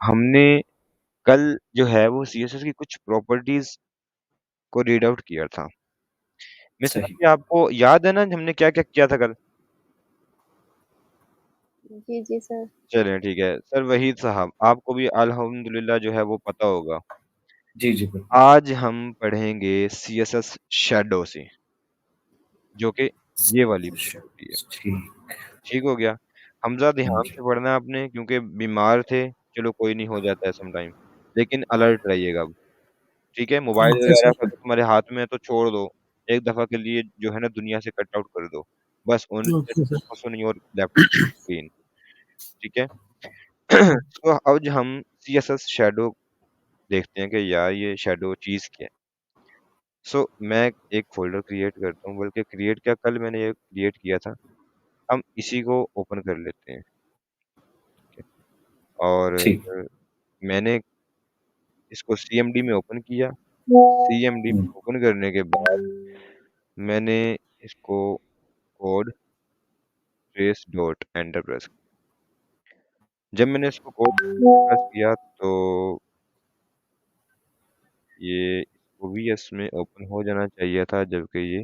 हमने कल जो है वो सीएसएस की कुछ प्रॉपर्टीज को रीड आउट किया था। मिस्टर सही। अभी आपको याद है ना हमने क्या क्या किया था कल? जी जी सर। चलें ठीक है सर। वहीद साहब आपको भी अल्हम्दुलिल्लाह जो है वो पता होगा। जी जी बिल्कुल। आज हम पढ़ेंगे सीएसएस शैडो से, जो कि ये वाली प्रॉपर्टी है। ठीक। ठीक हो गया। हमजा हाँ ध्यान जी। से पढ़ना है आपने, क्योंकि बीमार थे। चलो कोई नहीं, हो जाता है समटाइम, लेकिन अलर्ट रहिएगा अब। ठीक है, मोबाइल ओके वगैरह सर। अगर तुम्हारे हाथ में है तो छोड़ दो। एक दफा के लिए जो है ना दुनिया से कट आउट कर दो। बस only okay sir. Focus on your laptop screen. ठीक है। तो आज हम सीएसएस शैडो देखते हैं कि यार ये शैडो चीज क्या है। सो मैं एक फोल्डर क्रिएट करता हूँ, बल्कि क्रिएट क्या, कल मैंने ये क्रिएट किया था। हम इसी को ओपन कर लेते हैं। ठीक है? और ठीक। मैंने इसको सीएमडी में ओपन किया। सीएमडी में हम्म, ओपन करने के बाद मैंने इसको code trace dot enter press. जब मैंने इसको कोड प्रेस किया तो ये ओवीएस में ओपन हो जाना चाहिए था, जबकि ये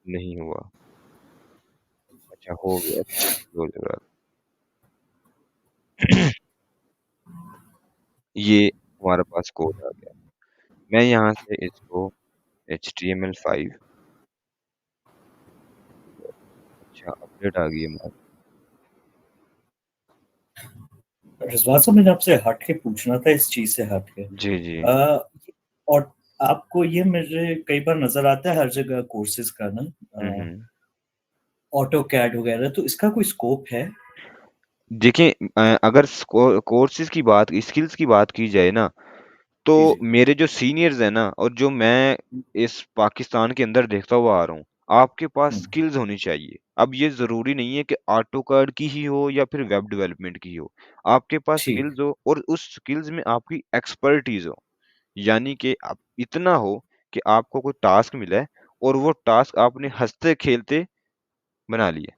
नहीं हुआ। अच्छा हो गया, हो गया। ये हमारे पास कोड आ गया। मैं यहाँ से इसको HTML5। अच्छा अपडेट आ गई है हमारे। रिजवान साहब मुझे आपसे हट के पूछना था, इस चीज से हट के जी जी। और आपको ये मुझे कई बार नजर आता है हर जगह कोर्सेज का ना, हम्म। ऑटो कैड वगैरह, तो इसका कोई स्कोप है? देखिए अगर कोर्सेज की बात, स्किल्स की बात की जाए ना, तो जी जी। मेरे जो सीनियर्स हैं ना, और जो मैं इस पाकिस्तान के अंदर देखता हुआ आ रहा हूँ, आपके पास हम्म, स्किल्स होनी चाहिए। अब ये जरूरी नहीं है कि ऑटो कार्ड की ही हो या फिर वेब डेवलपमेंट की हो। आपके पास ठीक। स्किल्स हो और उस स्किल्स में आपकी एक्सपर्टीज हो। यानी कि आप इतना हो कि आपको कोई टास्क मिला है और वो टास्क आपने हंसते खेलते बना लिया।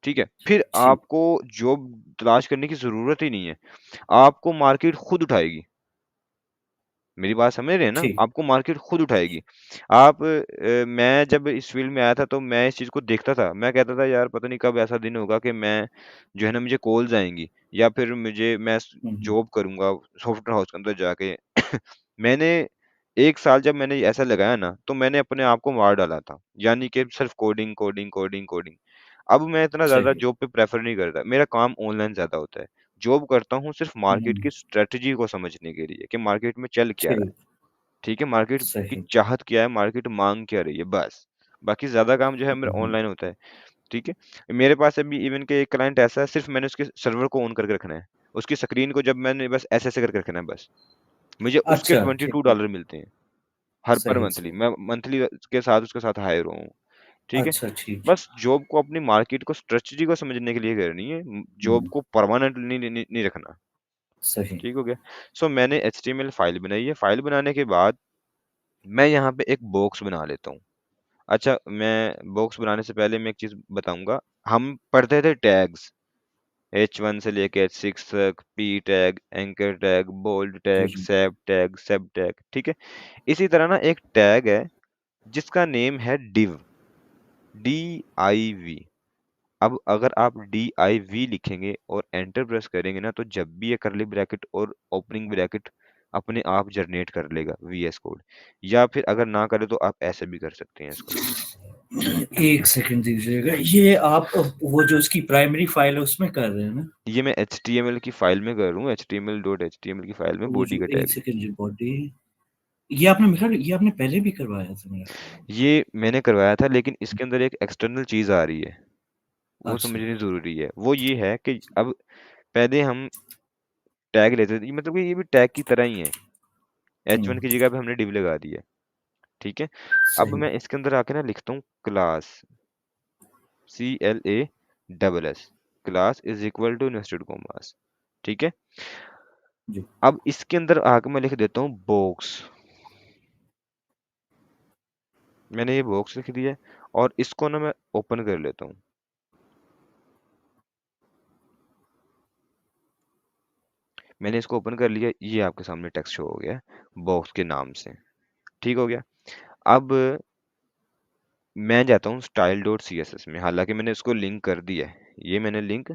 ठीक है, फिर ठीक। आपको जॉब तलाश करने की जरूरत ही नहीं है। आपको मार्केट खुद उठाएगी। मेरी बात समझ रहे हैं ना? ठीक। आपको मार्केट खुद उठाएगी। आप मैं जब इस फील्ड में आया था तो मैं इस चीज़ को देखता था। मैं कहता था यार पता नहीं कब ऐसा दिन होगा कि मैं जो है ना मुझे कॉल्स आएँगी, या फिर मैं हम्म, जॉब करूँगा सॉफ्टवेयर हाउस के अंदर जाके। मैंने 1 साल जब मैंने ऐसा लगाया ना, तो मैंने अपने आप को मार डाला था। यानी कि सिर्फ कोडिंग, कोडिंग, कोडिंग, कोडिंग। अब मैं इतना ज़्यादा सही। जॉब पे प्रेफ़र नहीं करता। मेरा काम ऑनलाइन ज़्यादा होता है। जॉब करता हूँ सिर्फ मार्केट हम्म, की स्ट्रैटेजी को समझने के लिए कि मार्केट में चल क्या रहा है। ठीक। ठीक है, मार्केट की सही। चाहत क्या है, मार्केट माँग क्या रही है, बस। बाकी ज़्यादा काम जो है मेरा हम्म, ऑनलाइन होता है। ठीक है? मेरे पास अभी इवन के एक क्लाइंट ऐसा है, सिर्फ मैंने उसके सर्वर को ऑन करके रखना है। उसकी स्क्रीन को जब मैंने बस ऐसे-ऐसे करके रखना है बस। मुझे उसके अच्छा ठीक है। $22 मिलते हैं, हर पर सही मंथली। सही। मैं मंथली के साथ उसके साथ हायर हुआ हूँ। ठीक है? अच्छा ठीक है। बस जॉब को अपनी मार्केट को स्ट्रेटजी को समझने के लिए करनी है। जॉब हम्म, को परमानेंट नहीं रखना। सही। ठीक हो गया? सो मैंने एचटीएमएल फाइल बनाई है। फाइल बनाने के बाद मैं यहाँ पे एक बॉक्स बना लेता हूँ। अच्छा, मैं बॉक्स बनाने से पहले मैं एक चीज़ बताऊँगा। हम पढ़ते थे टैग्स, H1 से लेके H6 तक, P tag, anchor tag, bold जी टैग, जी। सब टैग, ठीक है? इसी तरह ना एक टैग है जिसका नेम है div, DIV। अब अगर आप DIV लिखेंगे और एंटर प्रेस करेंगे ना, तो जब भी ये कर्ली ब्रैकेट और ओपनिंग ब्रैकेट अपने आप जनरेट कर लेगा वीएस कोड। या फिर अगर ना करे तो आप ऐसे भी कर सकते हैं इसको। एक सेकंड दीजिएगा, ये आप वो जो उसकी प्राइमरी फाइल है उसमें कर रहे हैं ना? ये मैं HTML की फाइल में कर रहा हूँ, HTML.html की फाइल में वो बॉडी जो का एक टैग है। सेकंड, जी बॉडी, ये आपने मेरा, ये आपने पहले भी करवाया था मेरा ख्याल है। ये मैंने करवाया था, लेकिन इसके अंदर एक एक्सटर्नल चीज़ आ रही है, वो अच्छा। समझनी ज़रूरी है। वो ये है कि अब पहले हम टैग लेते थे, मतलब कि ये भी टैग की तरह ही है। H1 की जगह पे हमने div लगा दी है। ठीक है? अब सही। मैं इसके अंदर आके ना लिखता हूँ class, CLASS, class is equal to nested commas. ठीक है? जी। अब इसके अंदर आके मैं लिख देता हूँ बॉक्स। मैंने ये बॉक्स लिख दिया है और इसको ना मैं ओपन कर लेता हूँ। मैंने इसको ओपन कर लिया, ये आपके सामने टेक्स्ट शो हो गया बॉक्स के नाम से। ठीक हो गया। अब मैं जाता हूँ style dot c s s में, हालांकि मैंने इसको लिंक कर दिया है, ये मैंने link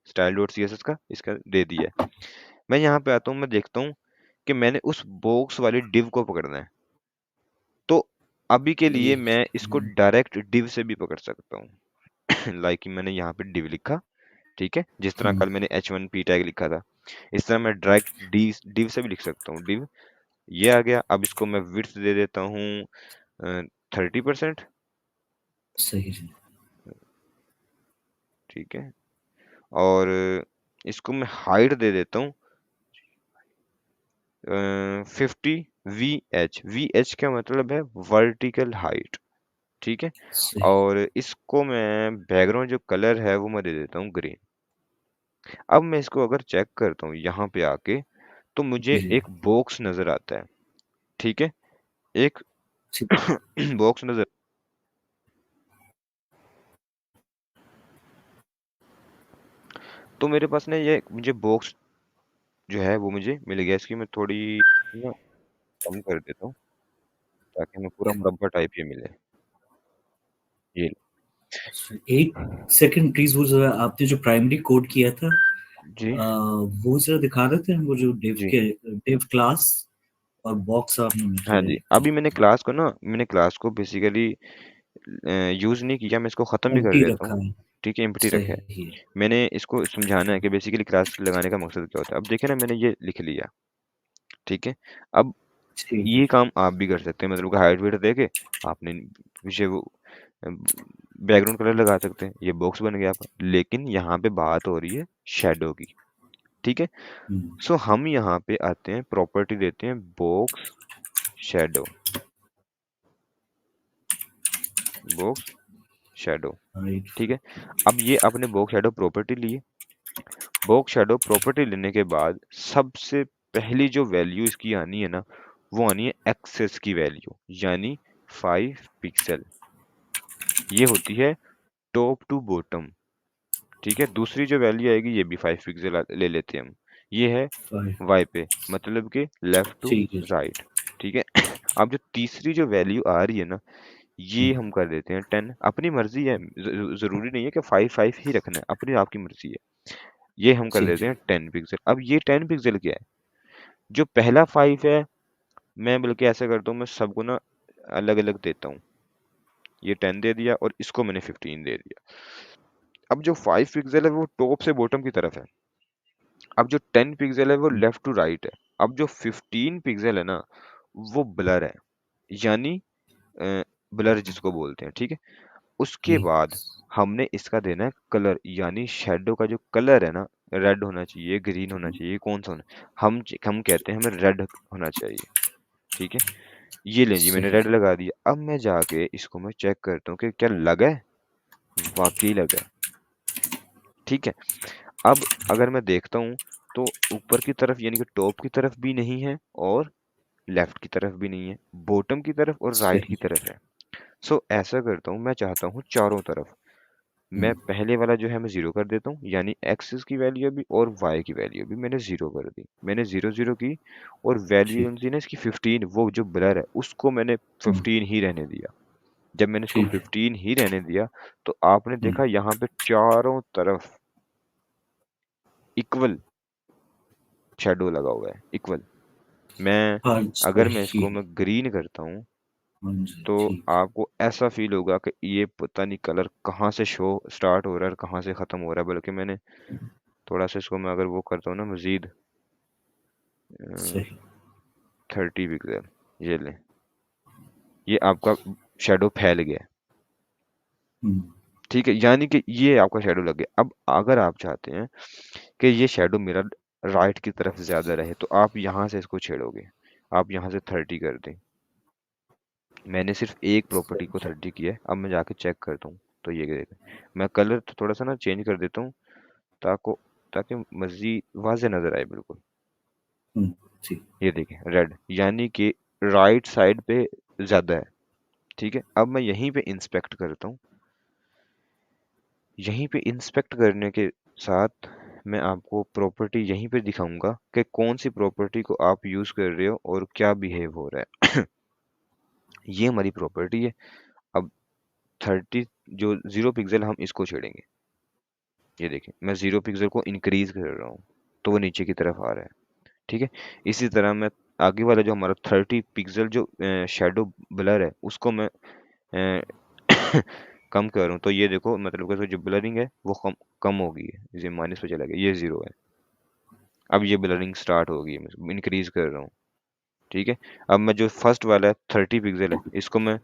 style dot c s s का इसका दे दिया है। मैं यहाँ पे आता हूँ, मैं देखता हूँ कि मैंने उस बॉक्स वाली डिव को पकड़ना है। तो अभी के लिए एक मैं इसको डायरेक्ट डिव से भी पकड़ सकता हूँ। लाइक मैंने यहाँ पे डिव लिखा, ठीक है, जिस तरह हुँ, कल मैंने h1p टैग लिखा था, इस तरह मैं डायरेक्ट डी डिव से भी लिख सकता हूँ। डिव ये आ गया। अब इसको मैं विड्थ दे देता हूँ 30%। सही जी। ठीक है। और इसको मैं हाइट दे देता हूँ 50 वी एच का मतलब है वर्टिकल हाइट। ठीक है। सही। और इसको मैं बैकग्राउंड जो कलर है वो मैं दे देता हूँ ग्रीन। अब मैं इसको अगर चेक करता हूँ यहाँ पे आके, तो जी, मुझे जी। एक बॉक्स नजर आता है। ठीक है। एक ठीक। बॉक्स नजर, तो मेरे पास ना ये मुझे बॉक्स जो है वो मुझे मिल गया। इसकी मैं थोड़ी ना कम कर देता हूँ, ताकि हमें पूरा मुरब्बा टाइप ये मिले। ये 8 सेकंड प्लीज़, वो ज़रा आपने जो प्राइमरी कोड किया था जी वो ज़रा दिखा देते हैं, वो जो जी डिव क्लास और बॉक्स आपने हाँ मुझे जी। अभी मैंने क्लास को बेसिकली यूज नहीं किया, मैं इसको खत्म भी कर एम्प्टी देता रखा हूँ। है। ठीक है, एम्प्टी रखा है। सही है। मैंने इसको समझाना है कि बेसिकली क्लास लगाने का मकसद क्या होता है। अब देखिए ना, मैंने ये लिख लिया। ठीक है। अब ठीक है। ये काम आप भी कर सकते हैं, मतलब कि हाइट वेट देके आपने पीछे वो बैकग्राउंड कलर लगा सकते हैं, ये बॉक्स बन गया आपका। लेकिन यहाँ पे बात हो रही है शेडो की। ठीक है। हुँ, सो हम यहाँ पे आते हैं, प्रॉपर्टी देते हैं box shadow, box shadow. Right. ठीक है। अब ये अपने बॉक्स शेडो प्रॉपर्टी लिए। बॉक्स शेडो प्रॉपर्टी लेने के बाद सबसे पहली जो वैल्यू इसकी आनी है ना, वो आनी है एक्सेस की वैल्यू, यानी 5 पिक्सल। ये होती है टॉप टू बॉटम। ठीक है। दूसरी जो वैल्यू आएगी ये भी 5 पिक्सल ले लेते हैं हम, ये है फाइव। वाई पे, मतलब कि लेफ्ट टू ठीक है जी। राइट। ठीक है। अब जो तीसरी जो वैल्यू आ रही है ना, हुँ, ये हम कर देते हैं 10। अपनी मर्जी है, जरूरी नहीं है कि 5 5 ही रखना है, अपनी आपकी मर्जी है। ये हम कर जी, देते जी। हैं 10 पिक्सल। अब ये 10 पिक्सल क्या है, जो पहला 5 है, मैं बल्कि ऐसा करता हूँ, मैं सबको ना अलग अलग देता हूँ। ये 10 दे दिया और इसको मैंने 15 दे दिया। अब जो 5 पिक्सल है वो टॉप से बॉटम की तरफ है। अब जो 10 पिक्सल है वो हुँ, लेफ्ट टू राइट है। अब जो 15 पिक्सल है ना, वो ब्लर है, यानी ब्लर जिसको बोलते हैं। ठीक है। उसके जी। बाद हमने इसका देना है कलर, यानी शेडो का जो कलर है ना, रेड होना चाहिए, ग्रीन होना चाहिए, कौन सा होना, हम कहते हैं हमें रेड होना चाहिए। ठीक है। ये लें जी, मैंने सही। रेड लगा दिया। अब मैं जाके इसको मैं चेक करता हूँ कि क्या लगा है, वाकई लगा है। ठीक है। अब अगर मैं देखता हूँ, तो ऊपर की तरफ यानी कि टॉप की तरफ भी नहीं है, और लेफ्ट की तरफ भी नहीं है, बॉटम की तरफ और राइट की सही। तरफ है। सो ऐसा करता हूँ, मैं चाहता हूँ चारों तरफ। हुँ, मैं पहले वाला जो है मैं जीरो कर देता हूँ, यानी एक्सिस की वैल्यू भी और वाई की वैल्यू भी मैंने जीरो कर दी। मैंने जीरो जीरो की, और वैल्यू ठीक। कौन सी ना इसकी 15, वो जो ब्लर है उसको मैंने हुँ, 15 ही रहने दिया। जब मैंने इसको ठीक है। 15 ही रहने दिया, तो आपने हुँ, देखा यहाँ पे चारों तरफ इक्वल शेडो लगा हुआ है, इक्वल। मैं हाँ, अगर मैं सही। इसको मैं ग्रीन करता हूँ, हाँ जी, तो ठीक। आपको ऐसा फील होगा कि ये पता नहीं कलर कहाँ से शो स्टार्ट हो रहा है और कहाँ से खत्म हो रहा है। बल्कि मैंने थोड़ा सा इसको मैं अगर वो करता हूँ ना मजीद, सही। 30 पिक्सल, ये ले, ये आपका शेडो फैल गया। हुँ, ठीक है, यानी कि ये आपका शेडो लग गया। अब अगर आप चाहते हैं कि ये शेडो मेरा राइट की तरफ ज्यादा रहे, तो आप यहाँ से इसको छेड़ोगे, आप यहाँ से 30 कर दें। मैंने सिर्फ एक प्रॉपर्टी को सही। 30 किया है। अब मैं जाके चेक करता हूँ, तो ये देखें, मैं कलर थोड़ा सा ना चेंज कर देता हूँ, ताकि ताकि मजीद वाज़ेह नजर आए बिल्कुल। हुँ, ठीक। ये देखें रेड, यानी कि राइट साइड पे ज्यादा है। ठीक है। अब मैं यहीं पे इंस्पेक्ट करता हूँ। यहीं पे इंस्पेक्ट करने के साथ मैं आपको प्रॉपर्टी यहीं पे दिखाऊंगा कि कौन सी प्रॉपर्टी को आप यूज कर रहे हो और क्या बिहेव हो रहा है। ये हमारी प्रॉपर्टी है। अब 30 जो 0 पिक्सल हम इसको छेड़ेंगे। ये देखें, मैं 0 पिक्सल को इंक्रीज कर रहा हूँ तो वो नीचे की तरफ आ रहा है। ठीक है, इसी तरह मैं आगे वाला जो हमारा 30 पिक्सल जो शेडो ब्लर है उसको मैं अ, कम कर रहा हूँ, तो ये देखो मतलब कि जो ब्लरिंग है वो कम कम हो गई है, ये माइनस पे चला गया, ये 0 है। अब ये ब्लरिंग स्टार्ट हो गई है, मैं इंक्रीज कर रहा हूँ। ठीक है, अब मैं जो फर्स्ट वाला है 30 पिक्सल है इसको मैं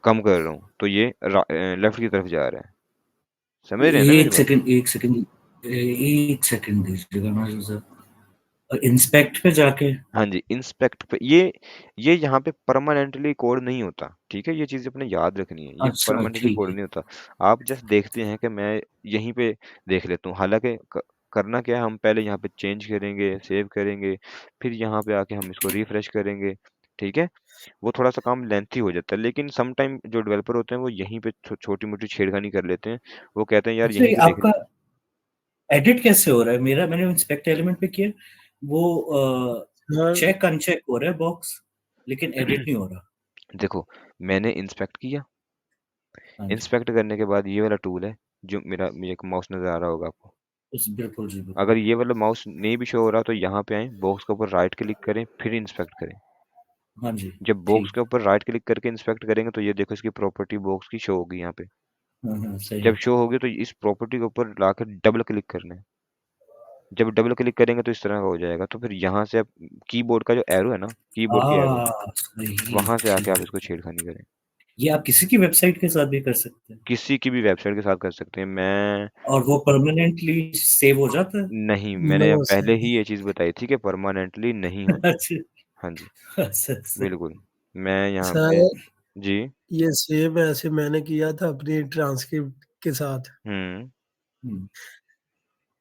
कम कर रहा हूँ, तो ये लेफ्ट की तरफ जा रहा है। समझ रहे हैं ना मेरी एक बात? सेकंड, एक सेकंड, एक सेकंड दीजिएगा मैं जरा इंस्पेक्ट पे जाके। हाँ जी, इंस्पेक्ट पे ये यहाँ पे परमानेंटली कोड नहीं होता। ठीक है, ये चीज़ अपने याद रखनी है, ये अच्छा, परमानेंटली ठीक कोड है। नहीं होता। आप जस्ट देखते हैं कि मैं यहीं पे देख लेता हूँ, हालांकि करना क्या है, हम पहले यहाँ पे चेंज करेंगे, सेव करेंगे, फिर यहाँ पे आके हम इसको रिफ्रेश करेंगे। ठीक है, वो थोड़ा सा काम लेंथी हो जाता है, लेकिन सम टाइम जो डेवलपर होते हैं वो यहीं पे छोटी मोटी छेड़खानी कर लेते हैं। वो कहते हैं यार अच्छा, यहीं ये पे देख आपका लेते हैं। एडिट कैसे हो रहा है? मेरा मैंने इंस्पेक्ट एलिमेंट पे किया, वो हाँ, चेक अनचेक हो रहा है बॉक्स, लेकिन एडिट नहीं हो रहा। देखो, मैंने इंस्पेक्ट किया, हाँ जी। इंस्पेक्ट करने के बाद ये वाला टूल है, जो मेरा एक माउस नजर आ रहा होगा आपको। बिल्कुल जी, अगर बिल्कुल। ये वाला माउस नहीं भी शो हो रहा तो यहाँ पे आए, बॉक्स के ऊपर राइट क्लिक करें, फिर इंस्पेक्ट करें। हाँ जी, जब बॉक्स ठीक। के ऊपर राइट क्लिक करके इंस्पेक्ट करेंगे तो ये देखो इसकी प्रॉपर्टी बॉक्स की शो होगी यहाँ पे। हाँ, हाँ, जब सही। शो होगी तो इस प्रॉपर्टी के ऊपर लाकर डबल क्लिक करना है। जब डबल क्लिक करेंगे तो इस तरह का हो जाएगा, तो फिर यहाँ से आप कीबोर्ड का जो एरो है ना, कीबोर्ड की एरो, सही, वहां से आके ठीक आप है। इसको छेड़खानी करें। ये आप किसी की वेबसाइट के साथ भी कर सकते हैं किसी की भी वेबसाइट के साथ कर सकते हैं। मैं और वो परमानेंटली सेव हो जाता है? नहीं, नो मैंने पहले सर। ही ये चीज़ बताई थी कि परमानेंटली नहीं होता। अच्छा, हाँ जी, अच्छा, अच्छा। बिल्कुल। मैं यहाँ पे, सर, जी, ये सेम ऐसे मैंने किया था अपनी ट्रांसक्रिप्ट के साथ। हम्म, हुँ,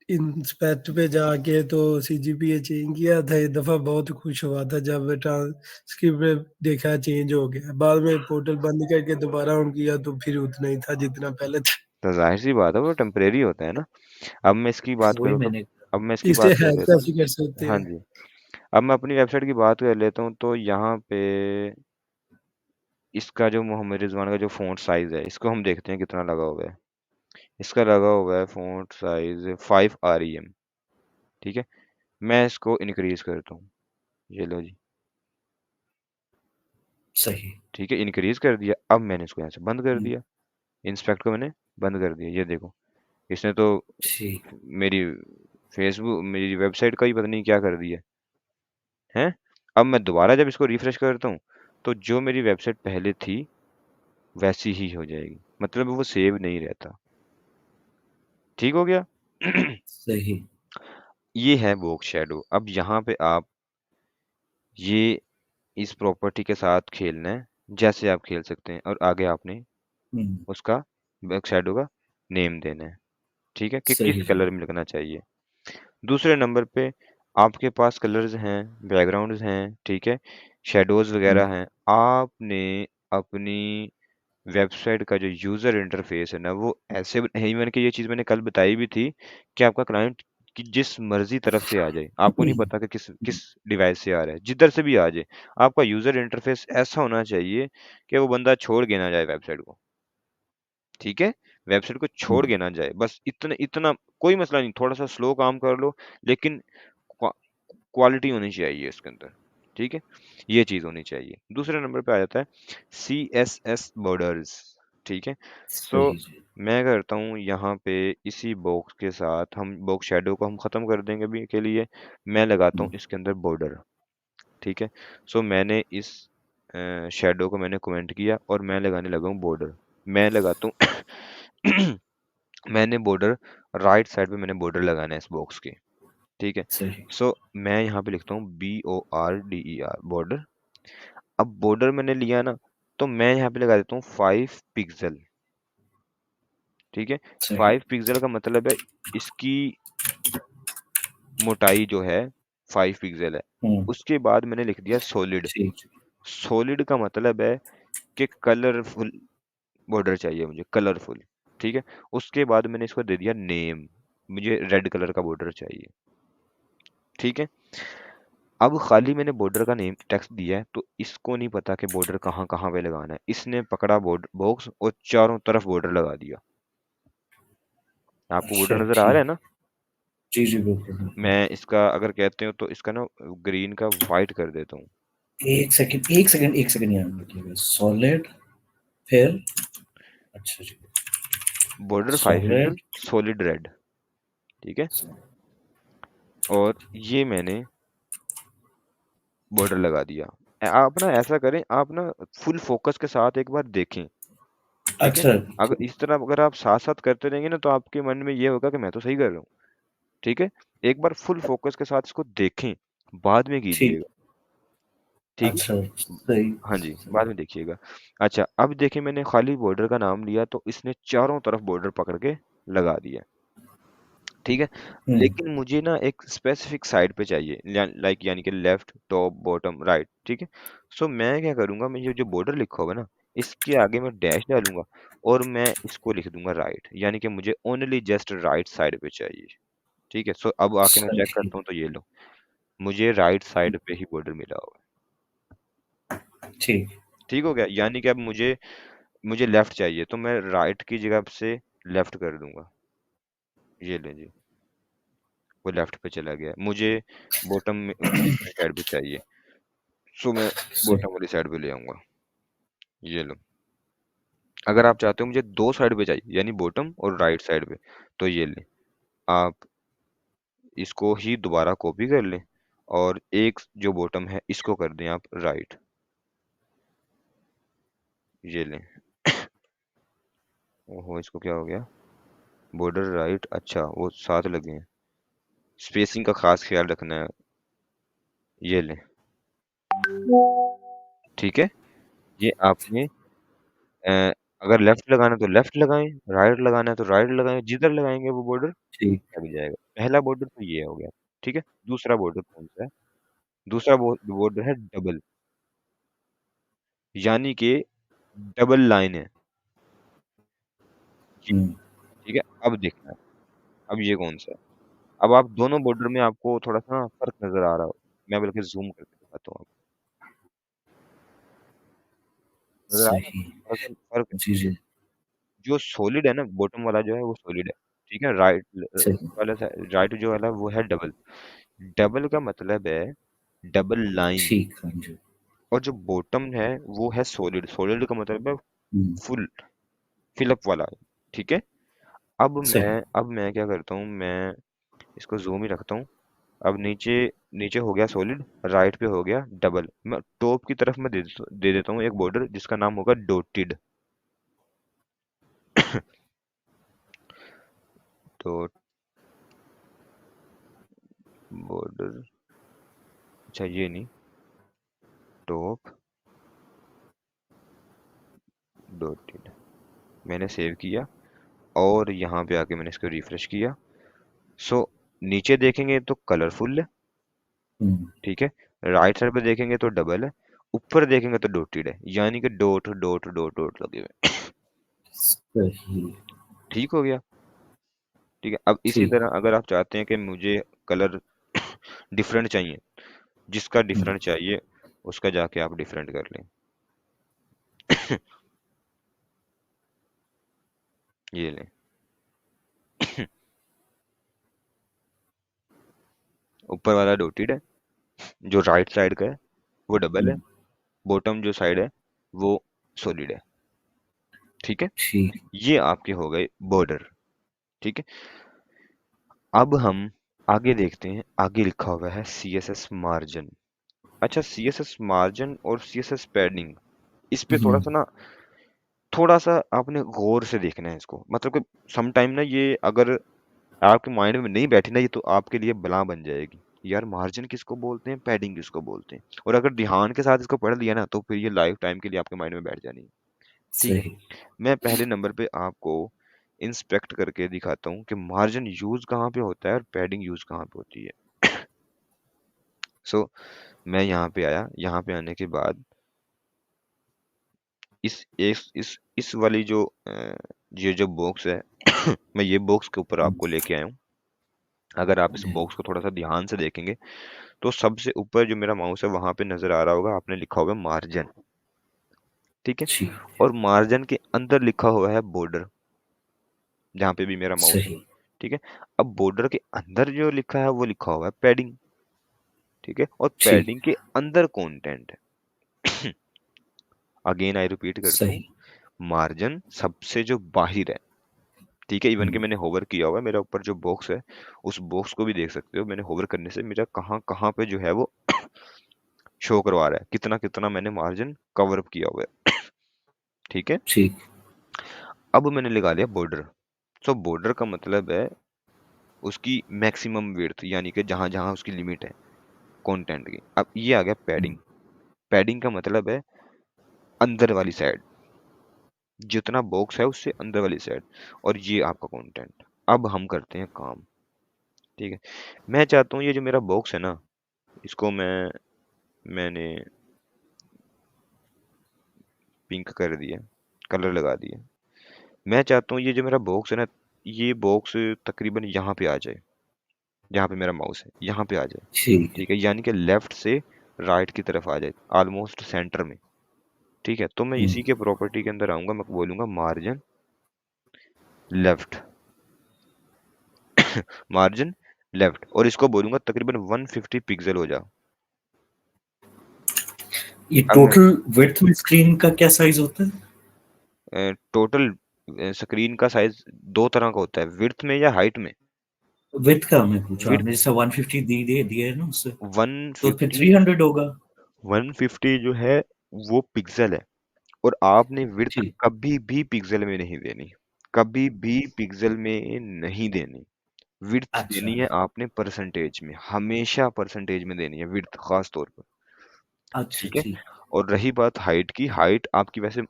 इंस्पेक्ट पे जाके तो सीजीपीए चेंज किया था, एक दफ़ा बहुत खुश हुआ था जब ट्रांसक्रिप्ट में देखा चेंज हो गया। बाद में पोर्टल बंद करके दोबारा ऑन किया तो फिर उतना ही था जितना पहले था। तो जाहिर सी बात है वो टेम्परेरी होता है ना। अब मैं इसकी बात वही करूँ तो, मैंने कहा। अब मैं इसकी इसे बात कर हैक लेता हूँ। कैसे कर सकते हाँ हैं? जी, अब मैं अपनी वेबसाइट की बात कर लेता हूँ, तो यहाँ पे इसका जो मोहम्मद रिजवान का जो फ़ॉन्ट साइज़ है, इसको हम देखते हैं कितना लगा हुआ है। इसका लगा हुआ है फ़ॉन्ट साइज़ 5 REM। ठीक है, मैं इसको इंक्रीज़ करता हूँ। ये लो जी। सही। ठीक है, इंक्रीज़ कर दिया। अब मैंने इसको यहाँ से बंद कर हुँ, दिया। इंस्पेक्ट को मैंने बंद कर दिया। ये देखो, इसने तो ठीक। मेरी फेसबुक, मेरी वेबसाइट का ही पता नहीं क्या कर दिया है। अब मैं दोबारा जब इसको रिफ्रेश करता हूँ तो जो मेरी वेबसाइट पहले थी वैसी ही हो जाएगी, मतलब वो सेव नहीं रहता। ठीक हो गया। सही। ये है बॉक्स शैडो। अब यहाँ पे आप ये इस प्रॉपर्टी के साथ खेलना है, जैसे आप खेल सकते हैं, और आगे आपने हुँ, उसका बैक शैडो का नेम देना है। ठीक है, कि किस सही जी। कलर में लगना चाहिए। दूसरे नंबर पे आपके पास कलर्स हैं, बैकग्राउंड्स हैं, ठीक है, शैडोज हुँ, वगैरह हैं। आपने अपनी वेबसाइट का जो यूजर इंटरफेस है ना, वो ऐसे इवन कि ये चीज़ मैंने कल बताई भी थी कि आपका क्लाइंट की जिस मर्जी तरफ से आ जाए, आपको नहीं पता कि किस हुँ, किस डिवाइस से आ रहा है, जिधर से भी आ जाए, आपका यूजर इंटरफेस ऐसा होना चाहिए कि वो बंदा छोड़ के ना जाए वेबसाइट को। ठीक है, वेबसाइट को छोड़ हुँ, के ना जाए, बस इतना इतना, कोई मसला नहीं, थोड़ा सा स्लो काम कर लो, लेकिन क्वालिटी होनी चाहिए इसके अंदर। ठीक है, ये चीज होनी चाहिए। दूसरे नंबर पे आ जाता है CSS बॉर्डर्स। ठीक है, सो सही जी। मैं करता हूँ यहाँ पे इसी बॉक्स के साथ, हम बॉक्स शैडो को हम खत्म कर देंगे अभी के लिए। मैं लगाता हुँ, हूँ इसके अंदर बॉर्डर। ठीक है, सो मैंने इस शैडो को मैंने कमेंट किया और मैं लगाने लगा हूँ बॉर्डर। मैं लगाता हूँ मैंने बॉर्डर, राइट साइड पे मैंने बॉर्डर लगाना है इस बॉक्स के। ठीक है, सही। सो मैं यहाँ पे लिखता हूँ BORDER बॉर्डर। अब बॉर्डर मैंने लिया ना, तो मैं यहाँ पे लगा देता हूँ 5 पिक्सल। ठीक है, सही। 5 पिक्सल का मतलब है इसकी मोटाई जो है 5 पिक्सल है। हुँ, उसके बाद मैंने लिख दिया सॉलिड। ठीक। सॉलिड का मतलब है कि कलरफुल बॉर्डर चाहिए मुझे, कलरफुल। ठीक है, उसके बाद मैंने इसको दे दिया नेम, मुझे रेड कलर का बॉर्डर चाहिए। ठीक है, अब खाली मैंने बॉर्डर का नेम टेक्स्ट दिया है, तो इसको नहीं पता कि बॉर्डर कहाँ कहाँ पे लगाना है। इसने पकड़ा बॉर्डर बॉक्स और चारों तरफ बॉर्डर लगा दिया। आपको अच्छा, बॉर्डर नजर आ रहा है ठीक। ना? जी, जी, बिल्कुल, बिल्कुल। मैं इसका अगर कहते हो तो इसका ना ग्रीन का वाइट कर देता हूँ। 1 सेकंड, 1 सेकंड, 1 सेकंड यहाँ रुकिएगा। सॉलिड, फिर अच्छा जी, border 5 solid, finger solid red. ठीक है, और ये मैंने बॉर्डर लगा दिया। आप ना ऐसा करें, आप ना फुल फोकस के साथ एक बार देखें। ठीक है, अच्छा, अगर इस तरह अगर आप साथ साथ करते रहेंगे ना, तो आपके मन में ये होगा कि मैं तो सही कर रहा हूँ। ठीक है, एक बार फुल फोकस के साथ इसको देखें, बाद में ठीक। कीजिएगा। ठीक है, अच्छा, सही, हाँ जी, सही। बाद में देखिएगा। अच्छा, अब देखिए मैंने खाली बॉर्डर का नाम लिया तो इसने चारों तरफ बॉर्डर पकड़ के लगा दिया। ठीक है, हुँ, लेकिन मुझे ना एक स्पेसिफिक साइड पे चाहिए, लाइक यानी कि लेफ्ट, टॉप, बॉटम, राइट। ठीक है, सो मैं क्या करूंगा, मैं ये जो बॉर्डर लिखा होगा ना, इसके आगे मैं डैश डालूंगा और मैं इसको लिख दूंगा राइट, यानी कि मुझे ओनली जस्ट राइट साइड पे चाहिए। ठीक है, सो अब आके मैं सही, चेक ठीक, करता हूँ, तो ये लो, मुझे राइट साइड पे ही बॉर्डर मिला हुआ है। ठीक। ठीक हो गया, यानी कि अब मुझे मुझे लेफ्ट चाहिए, तो मैं राइट की जगह से लेफ्ट कर दूंगा। ये ले जी, वो लेफ्ट पे चला गया। मुझे बॉटम में दूसरी साइड पे चाहिए, सो मैं सही, बॉटम वाली साइड पे ले आऊंगा। ये लो, अगर आप चाहते हो मुझे दो साइड पे चाहिए, यानी बॉटम और राइट साइड पे, तो ये ले, आप इसको ही दोबारा कॉपी कर लें और एक जो बॉटम है इसको कर दें आप राइट। ये लें, ओहो इसको क्या हो गया, बॉर्डर राइट, अच्छा वो साथ लगे हैं, स्पेसिंग का खास ख्याल रखना है। ये लें, ठीक है, ये आपने अ, अगर लेफ्ट लगाना है तो लेफ्ट लगाएं, राइट लगाना है तो राइट लगाएं, जिधर लगाएंगे वो बॉर्डर ठीक। लग जाएगा। पहला बॉर्डर तो ये हो गया। ठीक है, दूसरा बॉर्डर कौन सा है? दूसरा बॉर्डर है डबल, यानी कि डबल लाइन है ये। हुँ, ठीक है, अब देखना है, अब ये कौन सा है। अब आप दोनों बॉर्डर में आपको थोड़ा सा ना फर्क नजर आ रहा हो, मैं बल्कि जूम करके दिखाता हूँ आपको। नजर आ रहा है, सही। थोड़ा सा फर्क है। जी, जी, जो सॉलिड है ना, बॉटम वाला जो है वो सॉलिड है। ठीक है, राइट सही। वाला राइट जो वाला वो है डबल। डबल का मतलब है डबल लाइन, ठीक, हाँ जी। और जो बॉटम है वो है सॉलिड। सॉलिड का मतलब है हुँ, फुल फिलअप वाला। ठीक है, सही। अब मैं क्या करता हूँ, मैं इसको जूम ही रखता हूँ। अब नीचे नीचे हो गया सॉलिड, राइट पे हो गया डबल। मैं टॉप की तरफ में दे देता हूँ एक बॉर्डर जिसका नाम होगा डॉटेड। डॉट बॉर्डर, अच्छा ये नहीं, टॉप डॉटेड। मैंने सेव किया और यहाँ पे आके मैंने इसको रिफ्रेश किया। सो नीचे देखेंगे तो कलरफुल है। हुँ, ठीक है, राइट साइड पे देखेंगे तो डबल है, ऊपर देखेंगे तो डॉटेड है, यानी कि डॉट डॉट डॉट डॉट लगे हुए हैं। सही। ठीक हो गया। ठीक है, अब इसी ठीक। तरह अगर आप चाहते हैं कि मुझे कलर डिफरेंट चाहिए, जिसका हुँ, डिफरेंट चाहिए उसका जाके आप डिफरेंट कर लें। ये लें, ऊपर वाला डॉटेड है, जो राइट साइड का है वो डबल हुँ, है, बॉटम जो साइड है वो सॉलिड है। ठीक है, ठीक। ये आपके हो गए बॉर्डर। ठीक है, अब हम आगे देखते हैं, आगे लिखा हुआ है सी एस एस मार्जिन। अच्छा, सी एस एस मार्जिन और सी एस एस पैडिंग, इस पे थोड़ा हुँ, सा ना, थोड़ा सा आपने गौर से देखना है इसको। मतलब कि सम टाइम ना ये अगर आपके माइंड में नहीं बैठी ना, ये तो आपके लिए बला बन जाएगी। यार मार्जिन किसको बोलते हैं, पैडिंग किसको बोलते हैं, और अगर ध्यान के साथ इसको पढ़ लिया ना, तो फिर ये लाइफ टाइम के लिए आपके माइंड में बैठ जानी है। ठीक है, सही। मैं पहले नंबर पे आपको इंस्पेक्ट करके दिखाता हूँ कि मार्जिन यूज कहाँ पे होता है और पैडिंग यूज कहाँ पे होती है। सो मैं यहाँ पे आया, यहाँ पे आने के बाद इस वाली जो ये जो बॉक्स है मैं ये बॉक्स के ऊपर हुँ, आपको लेके आया हूँ। अगर आप इस बॉक्स को थोड़ा सा ध्यान से देखेंगे तो सबसे ऊपर जो मेरा माउस है वहां पे नजर आ रहा होगा, आपने लिखा हुआ है मार्जिन, ठीक है। ठीक, और मार्जिन के अंदर लिखा हुआ है बॉर्डर, जहाँ पे भी मेरा माउस है, सही, ठीक है। अब बॉर्डर के अंदर जो लिखा है वो लिखा हुआ है पैडिंग, ठीक है। और ठीक, पैडिंग के अंदर कंटेंट है। अगेन आई रिपीट करता हूँ, सही। मार्जिन सबसे जो बाहर है, ठीक है। इवन कि हुँ, मैंने होवर किया हुआ है, मेरा ऊपर जो बॉक्स है उस बॉक्स को भी देख सकते हो, मैंने होवर करने से मेरा कहाँ कहाँ पे जो है वो शो करवा रहा है, कितना कितना मैंने मार्जिन कवर अप किया हुआ है, ठीक है। ठीक, अब मैंने लगा लिया बॉर्डर। सो बॉर्डर का मतलब है उसकी मैक्सिमम विड्थ, यानी कि जहां जहां उसकी लिमिट है कंटेंट की। अब ये आ गया हुँ, पैडिंग। पैडिंग का मतलब है अंदर वाली साइड, जितना बॉक्स है उससे अंदर वाली साइड, और ये आपका कंटेंट। अब हम करते हैं काम, ठीक है। मैं चाहता हूँ ये जो मेरा बॉक्स है ना, इसको मैंने पिंक कर दिया, कलर लगा दिया। मैं चाहता हूँ ये जो मेरा बॉक्स है ना, ये बॉक्स तकरीबन यहाँ पे आ जाए, जहाँ पे मेरा माउस है यहाँ पे आ जाए, ठीक है। ठीक है। यानी कि लेफ्ट से राइट की तरफ आ जाए, ऑलमोस्ट सेंटर में, ठीक है। तो मैं हुँ, इसी के प्रॉपर्टी के अंदर आऊंगा, मैं बोलूंगा मार्जिन लेफ्ट, मार्जिन लेफ्ट, और इसको बोलूंगा तकरीबन 150 पिक्सल हो जा। ये अब मैं टोटल विड्थ में स्क्रीन का क्या साइज़ होता है? टोटल स्क्रीन का साइज दो तरह का होता है, विड्थ में या हाइट में। विड्थ का मैं पूछा विड्थ आपने, जैसे 150 दिया है ना उससे, तो फिर 150, 300 होगा। 150 जो है वो पिक्सल है, और आपने विड्थ ठीक, कभी भी पिक्सल में नहीं देनी, कभी भी पिक्सल में नहीं देनी। विड्थ अच्छा, देनी है आपने परसेंटेज में, हमेशा परसेंटेज में देनी है विड्थ खास तौर पर, अच्छा, ठीक है। ठीक, और रही बात हाइट की, हाइट आपकी वैसे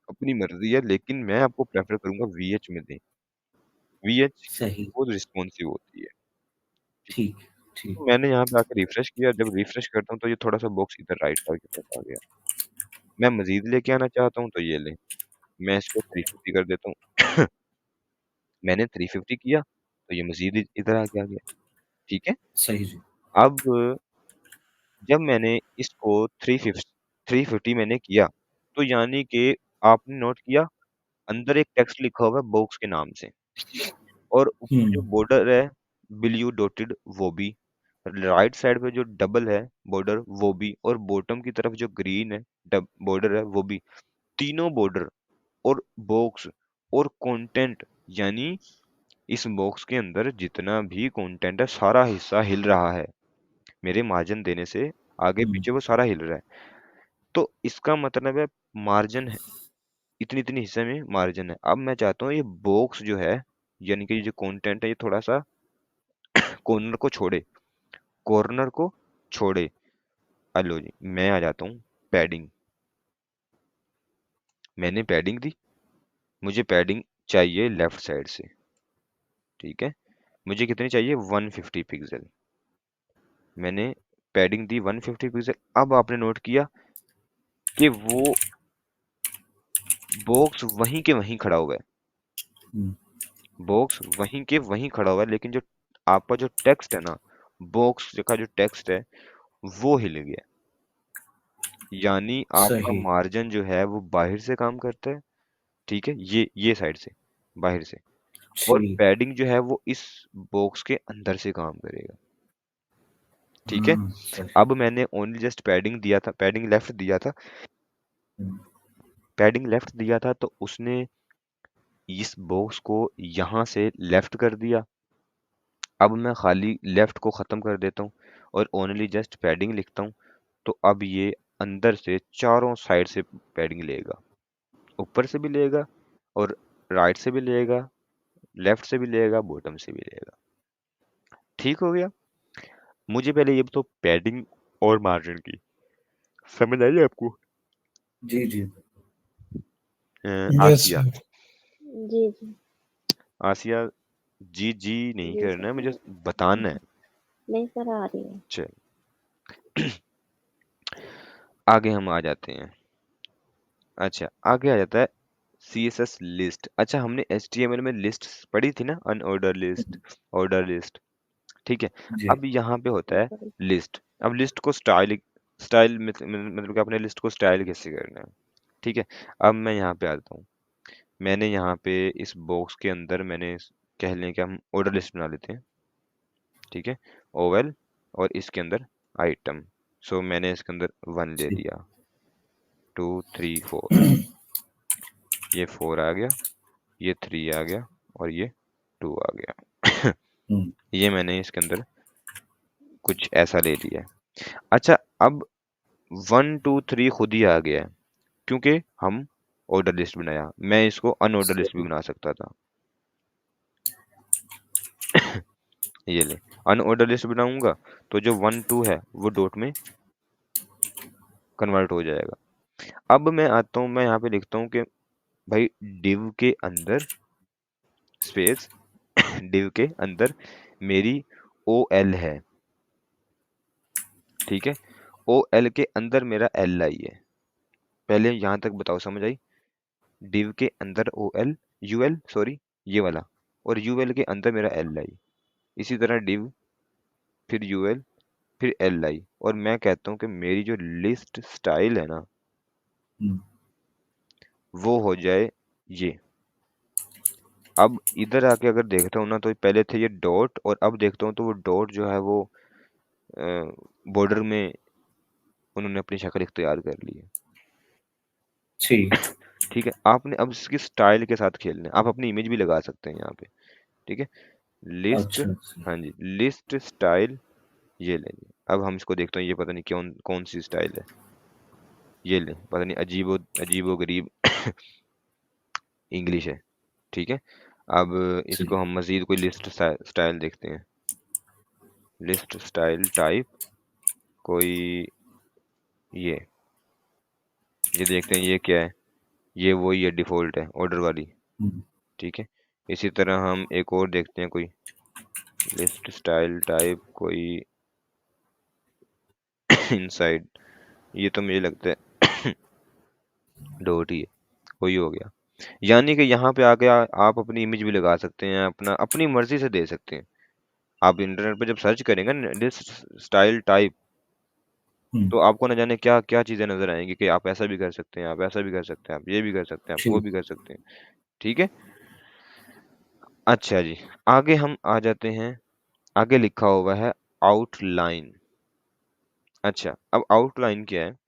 अपनी मर्जी है, लेकिन मैं आपको प्रेफर करूंगा वीएच में दें। वीएच सही, बहुत रिस्पॉन्सिव होती है, ठीक है। ठीक, ठीक, तो मैंने यहाँ पे आकर रिफ्रेश किया, जब रिफ्रेश करता हूँ तो ये थोड़ा सा बॉक्स इधर राइट साइड की तरफ आ गया। मैं मजीद लेके आना चाहता हूँ तो ये ले, मैं इसको 350 कर देता हूँ। मैंने 350 किया तो ये मजीद इधर आ गया, ठीक है। सही जी। अब जब मैंने इसको 350 मैंने किया, तो यानी कि आपने नोट किया अंदर एक टेक्स्ट लिखा हुआ है बॉक्स के नाम से, और हुँ, ऊपर जो बॉर्डर है ब्लू डॉटेड वो भी, राइट साइड पे जो डबल है बॉर्डर वो भी, और बॉटम की तरफ जो ग्रीन है बॉर्डर है वो भी। तीनों बॉर्डर और बॉक्स और कंटेंट, यानी इस बॉक्स के अंदर जितना भी कंटेंट है सारा हिस्सा हिल रहा है, मेरे मार्जिन देने से आगे हुँ, पीछे वो सारा हिल रहा है। तो इसका मतलब है मार्जिन है, इतनी इतनी हिस्से में मार्जिन है। अब मैं चाहता हूँ ये बॉक्स जो है, यानी कि ये जो कंटेंट है ये थोड़ा सा कॉर्नर को छोड़े, कॉर्नर को छोड़े। हेलो जी, मैं आ जाता हूँ पैडिंग। मैंने पैडिंग दी, मुझे पैडिंग चाहिए लेफ्ट साइड से, ठीक है। मुझे कितनी चाहिए 150 पिक्सल। मैंने पैडिंग दी 150 पिक्सल। अब आपने नोट किया कि वो बॉक्स वहीं के वहीं खड़ा हुआ है, हुँ, बॉक्स वहीं के वहीं खड़ा हुआ है, लेकिन जो आपका जो टेक्स्ट है ना, बॉक्स का जो टेक्स्ट है वो हिल गया। यानी आपका सही, मार्जिन जो है वो बाहर से काम करता है, ठीक है, ये साइड से, बाहर से। और ठीक, पैडिंग जो है वो इस बॉक्स के अंदर से काम करेगा, ठीक है। सही, अब मैंने ओनली जस्ट पैडिंग दिया था, पैडिंग लेफ्ट दिया था, हुँ, पैडिंग लेफ्ट दिया था तो उसने इस बॉक्स को यहाँ से लेफ्ट कर दिया। अब मैं खाली लेफ्ट को ख़त्म कर देता हूँ और ओनली जस्ट पैडिंग लिखता हूँ, तो अब ये अंदर से चारों साइड से पैडिंग लेगा, ऊपर से भी लेगा, और राइट से भी लेगा, लेफ्ट से भी लेगा, बॉटम से भी लेगा। ठीक हो गया। मुझे पहले ये तो पैडिंग और मार्जिन की समझ आई आपको? जी, जी, यस आसिया, सर। जी, जी। आसिया, जी जी नहीं जी करना है, मुझे सर। बताना है। नहीं सर, आ रही है। चल, आगे हम आ जाते हैं। अच्छा, आगे आ जाता है CSS लिस्ट। अच्छा, हमने HTML में लिस्ट पढ़ी थी ना, अनऑर्डर लिस्ट, ऑर्डर लिस्ट। ठीक है। जी अब यहाँ पे होता है सॉरी। लिस्ट। अब लिस्ट को स्टाइल मतलब कि अपने लिस्ट को स्टाइल कैसे करना है। ठीक है, अब मैं यहाँ पे आता हूँ। मैंने यहाँ पे इस बॉक्स के अंदर मैंने कह लें कि हम ऑर्डर लिस्ट बना लेते हैं। ठीक है, ओवल और इसके अंदर आइटम। सो मैंने इसके अंदर 1 ले जी दिया, 2 3 4, ये 4 आ गया, ये 3 आ गया और ये 2 आ गया। हम्म, ये मैंने इसके अंदर कुछ ऐसा ले लिया है। अच्छा, अब 1 2 3 खुद ही आ गया है क्योंकि हम ऑर्डर लिस्ट बनाया। मैं इसको अनऑर्डर लिस्ट भी सही बना सकता था। ये ले, अनऑर्डर लिस्ट बनाऊंगा तो जो 1 2 है वो डॉट में कन्वर्ट हो जाएगा। अब मैं आता हूँ, मैं यहाँ पे लिखता हूँ कि भाई div के अंदर स्पेस div के अंदर मेरी OL है। ठीक है, OL के अंदर मेरा LI है। पहले यहाँ तक बताओ, समझ आई? div के अंदर OL UL सॉरी ये वाला, और UL के अंदर मेरा LI। इसी तरह div फिर UL फिर LI, और मैं कहता हूँ कि मेरी जो लिस्ट स्टाइल है ना हम्म, वो हो जाए ये। अब इधर आके अगर देखता हूँ ना तो पहले थे ये डॉट, और अब देखता हूँ तो वो डॉट जो है वो बॉर्डर में उन्होंने अपनी शक्ल इख्तियार कर ली है। ठीक ठीक है, आपने अब इसकी स्टाइल के साथ खेलना है। आप अपनी इमेज भी लगा सकते हैं यहाँ पे। ठीक है, लिस्ट, अच्छा अच्छा हाँ जी, लिस्ट स्टाइल, ये ले लिया। अब हम इसको देखते हैं, ये पता नहीं कौन सी स्टाइल है। ये ले, पता नहीं अजीबो गरीब इंग्लिश है। ठीक है, अब इसको ठीक हम मजीद कोई लिस्ट स्टाइल देखते हैं। लिस्ट स्टाइल टाइप कोई ये देखते हैं ये क्या है। ये वही है, डिफॉल्ट है ऑर्डर वाली। हम्म, ठीक है, इसी तरह हम एक और देखते हैं कोई लिस्ट स्टाइल टाइप कोई इनसाइड। ये तो मुझे लगता है डॉट ही है, वही हो गया। यानी कि यहाँ पे आके आप अपनी इमेज भी लगा सकते हैं, अपना अपनी मर्जी से दे सकते हैं। आप इंटरनेट पे जब सर्च करेंगे ना लिस्ट स्टाइल टाइप, हम्म, तो आपको न जाने क्या क्या चीजें नजर आएंगी कि आप ऐसा भी कर सकते हैं, आप ऐसा भी कर सकते हैं, आप ये भी कर सकते हैं, आप वो ठीक भी कर सकते हैं। ठीक है, अच्छा जी, आगे हम आ जाते हैं। आगे लिखा हुआ है आउटलाइन। अच्छा, अब आउटलाइन क्या है?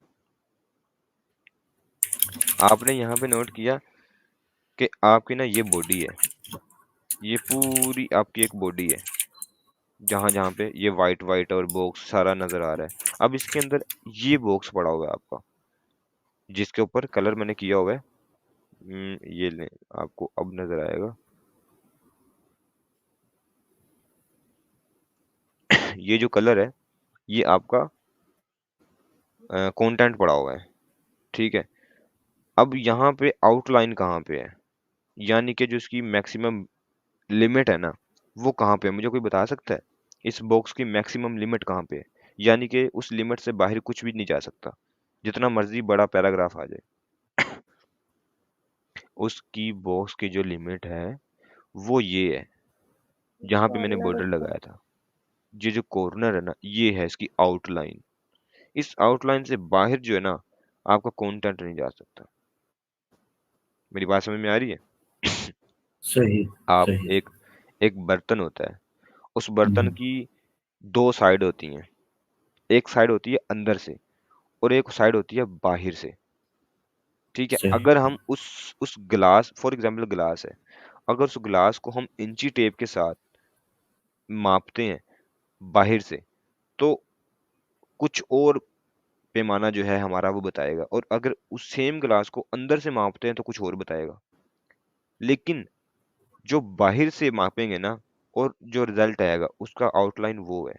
आपने यहाँ पे नोट किया कि आपकी ना ये बॉडी है, ये पूरी आपकी एक बॉडी है, जहां जहां पे ये वाइट वाइट और बॉक्स सारा नजर आ रहा है। अब इसके अंदर ये बॉक्स पड़ा हुआ है आपका, जिसके ऊपर कलर मैंने किया हुआ है। ये ले, आपको अब नजर आएगा। ये जो कलर है ये आपका कंटेंट पड़ा हुआ है। ठीक है, अब यहाँ पे आउटलाइन कहाँ पे है, यानी कि जो इसकी मैक्सिमम लिमिट है ना वो कहाँ पे है? मुझे कोई बता सकता है इस बॉक्स की मैक्सिमम लिमिट कहाँ पे है? यानी कि उस लिमिट से बाहर कुछ भी नहीं जा सकता, जितना मर्जी बड़ा पैराग्राफ आ जाए। उसकी बॉक्स की जो लिमिट है वो ये है, जहाँ पे मैंने कॉर्नर बॉर्डर ऊपर। लगाया था। ये जो कॉर्नर है ना ये है इसकी आउटलाइन। इस आउटलाइन से बाहर जो है ना आपका कंटेंट नहीं जा सकता। मेरी बात समझ में आ रही है? सही आप सही एक एक बर्तन होता है, उस बर्तन हम्म, की दो साइड होती हैं। एक साइड होती है अंदर से और एक साइड होती है बाहर से। ठीक है, सही अगर हम उस ग्लास, फॉर एग्जांपल ग्लास है, अगर उस ग्लास को हम इंची टेप के साथ मापते हैं बाहर से, तो कुछ और पैमाना जो है हमारा वो बताएगा, और अगर उस सेम ग्लास को अंदर से मापते हैं तो कुछ और बताएगा। लेकिन जो बाहर से मापेंगे ना, और जो रिजल्ट आएगा उसका आउटलाइन वो है,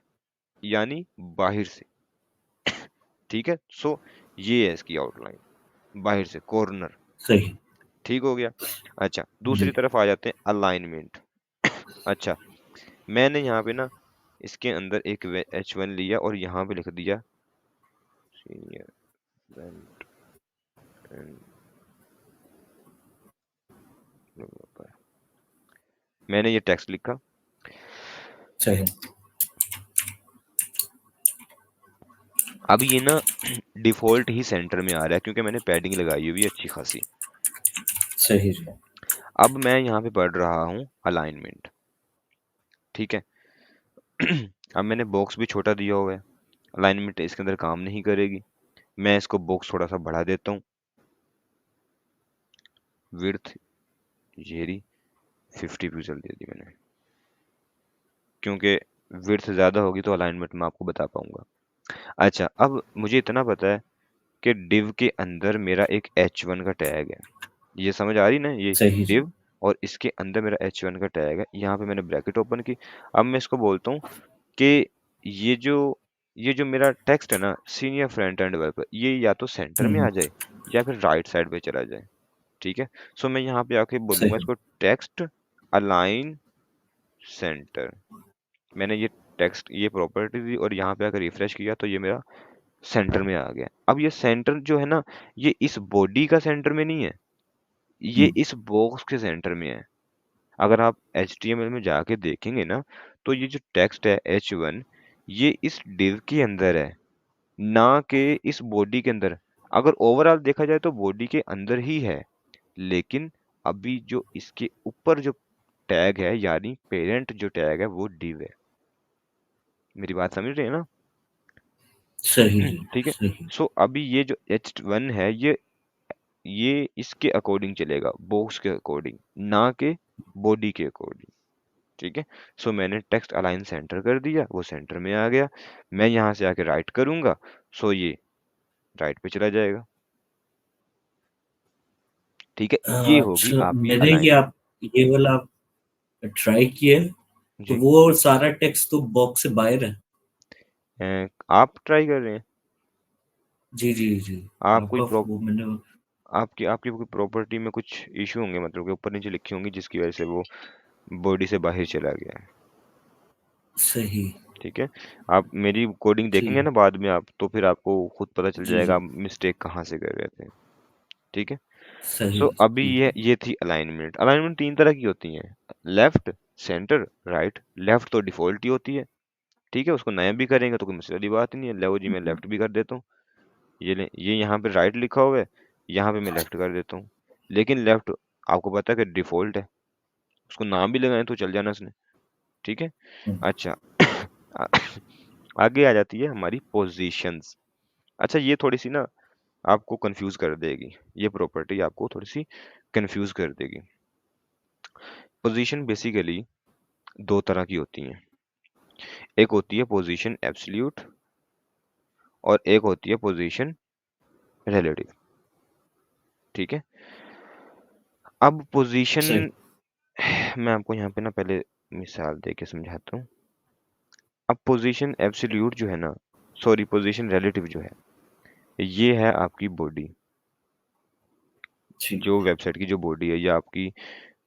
यानी बाहर से। ठीक है, सो ये है इसकी आउटलाइन, बाहर से कॉर्नर। सही ठीक हो गया। अच्छा, जी दूसरी तरफ आ जाते हैं, अलाइनमेंट। अच्छा, मैंने यहाँ पे ना इसके अंदर एक H1 लिया और यहाँ पे लिख दिया सीनियर वेंट एंड डेवलपर। मैंने ये टेक्स्ट लिखा। सही अब ये ना डिफ़ॉल्ट ही सेंटर में आ रहा है क्योंकि मैंने पैडिंग लगाई हुई है अच्छी खासी। सही जी। अब मैं यहाँ पे पढ़ रहा हूँ अलाइनमेंट, ठीक है। अब मैंने बॉक्स भी छोटा दिया हुआ है, अलाइनमेंट इसके अंदर काम नहीं करेगी। मैं इसको बॉक्स थोड़ा सा बढ़ा देता हूँ, विड्थ ये रही 50 पिक्सल दे दी मैंने, क्योंकि विड्थ ज़्यादा होगी तो अलाइनमेंट मैं आपको बता पाऊंगा। अच्छा, अब मुझे इतना पता है कि div के अंदर मेरा एक h1 का टैग है, ये समझ आ रही ना, ये सही जी। div और इसके अंदर मेरा h1 का टैग है। यहाँ पे मैंने ब्रैकेट ओपन की। अब मैं इसको बोलता हूँ कि ये जो मेरा टेक्स्ट है ना, सीनियर फ्रंट एंड डेवलपर, ये या तो सेंटर में आ जाए या फिर राइट साइड पे चला जाए, ठीक है। सो मैं यहाँ पे आके बोलूंगा सही। इसको टेक्स्ट अलाइन सेंटर। मैंने ये टेक्स्ट ये प्रॉपर्टी दी और यहाँ पे आकर रिफ्रेश किया तो ये मेरा सेंटर में आ गया। अब ये सेंटर जो है ना, ये इस बॉडी का सेंटर में नहीं है, ये इस बॉक्स के सेंटर में है। अगर आप HTML में जाके देखेंगे ना, तो ये जो टेक्स्ट है H1, ये इस div के अंदर है, ना कि इस बॉडी के अंदर। अगर ओवरऑल देखा जाए तो बॉडी के अंदर ही है, लेकिन अभी जो इसके ऊपर जो टैग है, यानी पेरेंट जो टैग है, वो div है। मेरी बात समझ रहे हैं ना? सही जी। ठीक है। सही। सो अभी ये जो H1 है, ये इसके अकॉर्डिंग चलेगा, बॉक्स के अकॉर्डिंग, ना कि बॉडी के अकॉर्डिंग, ठीक है। सो मैंने टेक्स्ट अलाइन सेंटर कर दिया, वो सेंटर में आ गया। मैं यहाँ से आके राइट करूंगा, सो ये राइट पे चला जाएगा, ठीक है। ये होगी अच्छा, आपकी मैंने अलाइनमेंट। ये वाला आप ट्राई किए तो जी। वो सारा टेक्स्ट तो बॉक्स से बाहर है। आप ट्राई कर रहे हैं? जी जी जी। आप कोई आपका वो मैंने आपकी आपकी कोई प्रॉपर्टी में कुछ इशू होंगे, मतलब कि ऊपर नीचे लिखी होंगी जिसकी वजह से वो बॉडी से बाहर चला गया है, सही। ठीक है। आप मेरी कोडिंग देखेंगे ठीक। ना बाद में आप, तो फिर आपको खुद पता चल जी जाएगा जी। आप मिस्टेक कहाँ से कर रहे थे, ठीक है। सही। सो अभी ठीक है। ये थी अलाइनमेंट। अलाइनमेंट तीन तरह की होती है, लेफ्ट, सेंटर, राइट। लेफ्ट तो डिफॉल्ट ही होती है, ठीक है, उसको नया भी करेंगे तो कोई मसले वाली बात ही नहीं है। लो जी, मैं लेफ्ट भी कर देता हूँ। ये ले, ये यहाँ पे राइट लिखा हुआ है, यहाँ पे मैं लेफ्ट कर देता हूँ। लेकिन लेफ्ट आपको पता है कि डिफॉल्ट है, उसको नाम भी लगाएं तो चल जाना उसने, ठीक है। अच्छा, आगे आ जाती है हमारी पोजीशंस। अच्छा, ये थोड़ी सी ना आपको कंफ्यूज कर देगी, ये प्रॉपर्टी आपको थोड़ी सी कंफ्यूज कर देगी। पोजीशन बेसिकली दो तरह की होती हैं, एक होती है पोजीशन एब्सोल्यूट और एक होती है पोजीशन रिलेटिव, ठीक है। अब पोजीशन सही। मैं आपको यहाँ पे ना पहले मिसाल दे के समझाता हूँ। अब पोजीशन एब्सोल्यूट जो है ना, सॉरी पोजीशन रिलेटिव जो है, ये है आपकी बॉडी, ठीक। जो वेबसाइट की जो बॉडी है, या आपकी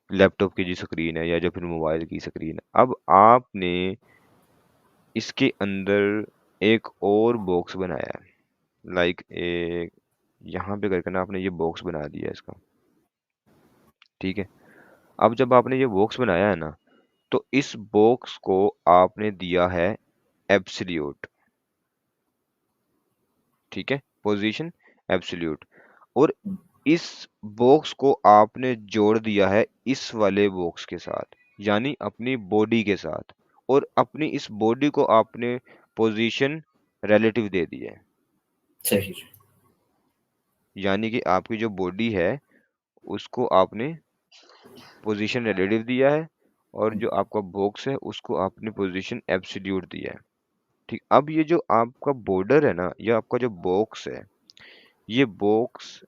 लैपटॉप की जो स्क्रीन है, या जो फिर मोबाइल की स्क्रीन है। अब आपने इसके अंदर एक और बॉक्स बनाया है, लाइक एक यहाँ पे करके ना आपने ये बॉक्स बना दिया इसका, ठीक है। अब जब आपने ये बॉक्स बनाया है ना, तो इस बॉक्स को आपने दिया है एब्सोल्यूट, ठीक है, पोजीशन एब्सोल्यूट। और इस बॉक्स को आपने जोड़ दिया है इस वाले बॉक्स के साथ, यानी अपनी बॉडी के साथ, और अपनी इस बॉडी को आपने पोजीशन रिलेटिव दे दी है। सही। यानी कि आपकी जो बॉडी है उसको आपने पोजीशन रिलेटिव दिया है, और जो आपका बॉक्स है उसको आपने पोजीशन एब्सोल्यूट दिया है, ठीक। अब ये जो आपका बॉर्डर है ना, ये आपका जो बॉक्स है, ये बॉक्स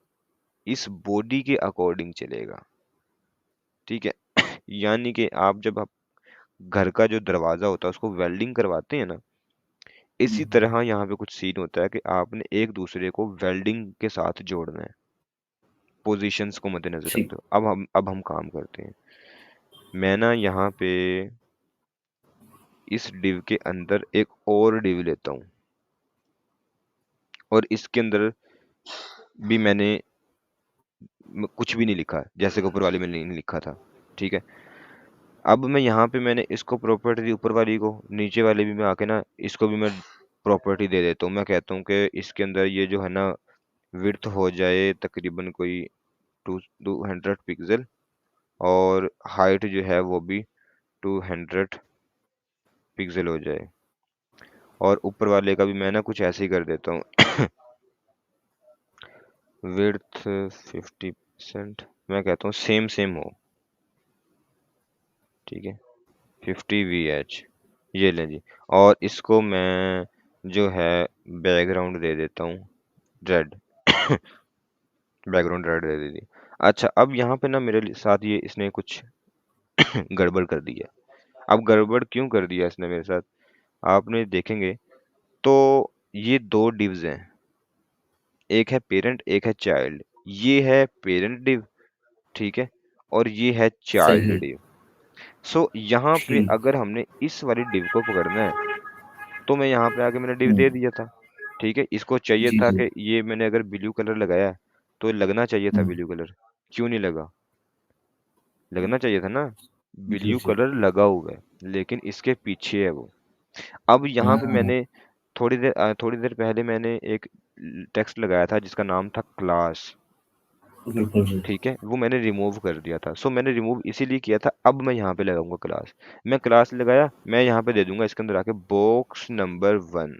इस बॉडी के अकॉर्डिंग चलेगा, ठीक है। यानी कि आप घर का जो दरवाजा होता है उसको वेल्डिंग करवाते हैं ना, इसी तरह यहाँ पे कुछ सीन होता है कि आपने एक दूसरे को वेल्डिंग के साथ जोड़ना है, पोजीशंस को मद्देनजर ठीक। रखते हो। अब हम काम करते हैं। मैं ना यहाँ पे इस डिव के अंदर एक और डिव लेता हूँ, और इसके अंदर भी मैंने कुछ भी नहीं लिखा, जैसे कि ऊपर वाले में नहीं लिखा था, ठीक है। अब मैं यहाँ पे मैंने इसको प्रॉपर्टी दी ऊपर वाली को, नीचे वाले भी मैं आके ना इसको भी मैं प्रॉपर्टी दे देता हूँ। मैं कहता हूँ कि इसके अंदर ये जो है ना विड्थ हो जाए तकरीबन कोई 200 पिक्सल और हाइट जो है वो भी 200 पिक्सल हो जाए, और ऊपर वाले का भी मैं ना कुछ ऐसे ही कर देता हूँ विड्थ 50%, मैं कहता हूँ सेम सेम हो, ठीक है, 50 VH, ये लें जी। और इसको मैं जो है बैकग्राउंड दे देता हूँ रेड बैकग्राउंड रेड दे दी। अच्छा, अब यहाँ पे ना मेरे साथ ये इसने कुछ गड़बड़ कर दी है। अब गड़बड़ क्यों कर दिया इसने मेरे साथ, आपने देखेंगे तो ये दो डिव्स हैं, एक है पेरेंट एक है चाइल्ड। ये है पेरेंट डिव, ठीक है, और ये है चाइल्ड सही, डिव। सो यहाँ पे ठीक। अगर हमने इस वाली डिव को पकड़ना है तो मैं यहाँ पे आके मैंने डिव हुँ, दे दिया था, ठीक है। इसको चाहिए जी, था जी। कि ये मैंने अगर ब्लू कलर लगाया है तो लगना चाहिए था हुँ, ब्लू कलर, क्यों नहीं लगा, लगना चाहिए था ना, जी, ब्लू जी। कलर लगा हुआ है लेकिन इसके पीछे है वो। अब यहाँ पे हाँ, मैंने थोड़ी देर पहले मैंने एक टेक्स्ट लगाया था जिसका नाम था क्लास, बिल्कुल जी। ठीक है, वो मैंने रिमूव कर दिया था। सो मैंने रिमूव इसीलिए किया था। अब मैं यहाँ पे लगाऊंगा क्लास, मैं क्लास लगाया, मैं यहाँ पे दे दूंगा इसके अंदर आके बॉक्स नंबर 1।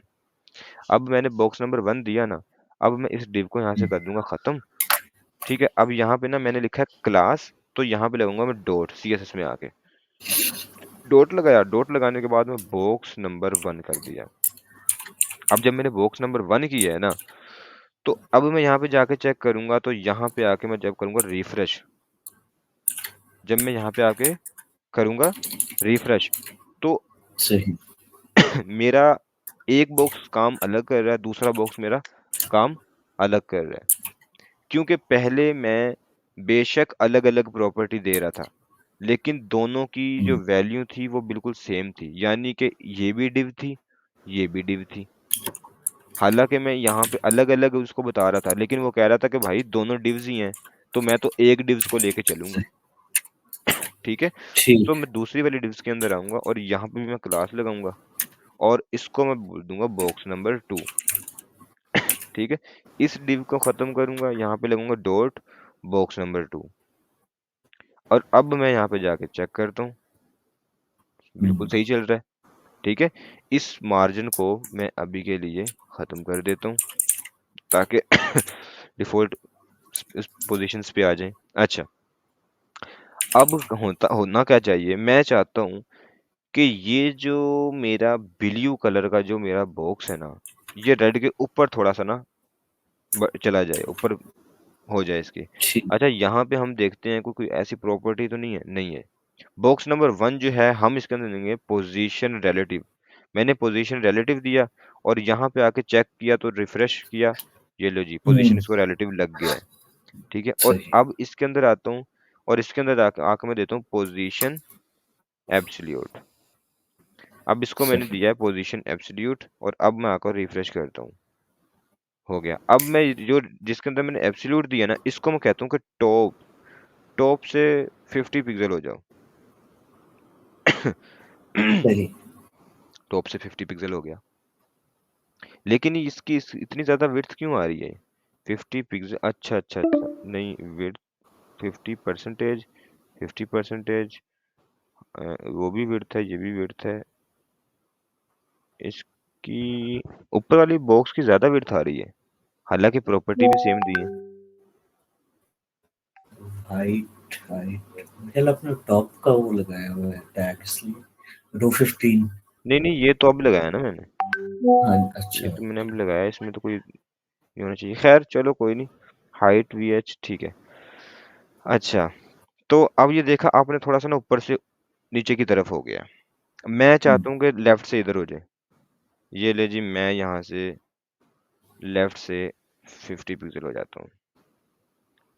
अब मैंने बॉक्स नंबर 1 दिया ना, अब मैं इस डिव को यहाँ से हुँ, कर दूंगा खत्म, ठीक है। अब यहाँ पे ना मैंने लिखा है क्लास, तो यहाँ पे लगाऊंगा मैं डॉट CSS में आके डॉट लगाया, डॉट लगाने के बाद में बॉक्स नंबर 1 कर दिया। अब जब मैंने बॉक्स नंबर 1 किया है ना, तो अब मैं यहाँ पे जाके चेक करूंगा, तो यहाँ पे आके मैं जब करूंगा रिफ्रेश, जब मैं यहाँ पे आके करूंगा रिफ्रेश, तो सही। मेरा एक बॉक्स काम अलग कर रहा है, दूसरा बॉक्स मेरा काम अलग कर रहा है, क्योंकि पहले मैं बेशक अलग अलग प्रॉपर्टी दे रहा था लेकिन दोनों की जो हुँ, वैल्यू थी वो बिल्कुल सेम थी, यानी कि ये भी डिव थी ये भी डिव थी। हालांकि मैं यहाँ पे अलग अलग उसको बता रहा था लेकिन वो कह रहा था कि भाई दोनों डिव्स ही हैं, तो मैं तो एक डिव्स को लेके चलूंगा, सही। ठीक है। तो ठीक। मैं दूसरी वाली डिव्स के अंदर आऊंगा और यहाँ पे भी मैं क्लास लगाऊंगा और इसको मैं बोल दूंगा बॉक्स नंबर 2, ठीक है। इस डिव को खत्म करूंगा, यहाँ पे लगूंगा डॉट बॉक्स नंबर 2, और अब मैं यहाँ पे जाके चेक करता हूँ, बिल्कुल हुँ, सही चल रहा है, ठीक है। इस मार्जिन को मैं अभी के लिए खत्म कर देता हूँ ताकि डिफॉल्ट इस पोजीशंस पे आ जाए। अच्छा, अब होना क्या चाहिए, मैं चाहता हूँ कि ये जो मेरा ब्लू कलर का जो मेरा बॉक्स है ना, ये रेड के ऊपर थोड़ा सा ना चला जाए, ऊपर हो जाए इसके। ठीक। अच्छा, यहाँ पे हम देखते हैं कोई ऐसी प्रॉपर्टी तो नहीं है, नहीं है। बॉक्स नंबर 1 जो है हम इसके अंदर देंगे पोजीशन रिलेटिव। मैंने पोजीशन रिलेटिव दिया और यहाँ पे आके चेक किया तो रिफ्रेश किया, ये लो जी पोजीशन हुँ, इसको रिलेटिव लग गया है, ठीक है। और सही। अब इसके अंदर आता हूँ और इसके अंदर आके मैं देता हूँ पोजीशन एब्सोल्यूट। अब इसको मैंने सही। दिया है पोजीशन एब्सोल्यूट और अब मैं आकर रिफ्रेश करता हूँ, हो गया। अब मैं जो जिसके अंदर मैंने एब्सोल्यूट दिया ना, इसको मैं कहता हूँ कि टॉप टॉप से 50 पिक्सल हो जाओ सही। टॉप से 50 पिक्सल हो गया, लेकिन इसकी इतनी ज्यादा विड्थ क्यों आ रही है, 50 पिक्सल, अच्छा अच्छा अच्छा, नहीं विड्थ 50%, 50%, वो भी विड्थ है ये भी विड्थ है, इसकी ऊपर वाली बॉक्स की ज्यादा विड्थ आ रही है, हालांकि प्रॉपर्टी भी सेम दी है। हाइट हाइट मेरे अपने टॉप का वो लगाया हुआ है टैग इसलिए रो 15। नहीं नहीं, ये तो अब लगाया ना मैंने, हाँ, ये अच्छा। तो मैंने अब लगाया, इसमें तो कोई नहीं होना चाहिए, खैर चलो कोई नहीं। हाइट VH ठीक है। अच्छा, तो अब ये देखा आपने थोड़ा सा ना ऊपर से नीचे की तरफ हो गया, मैं हुँ, चाहता हूँ कि लेफ्ट से इधर हो जाए, ये ले जी, मैं यहाँ से लेफ्ट से 50 पिक्सल हो जाता हूँ,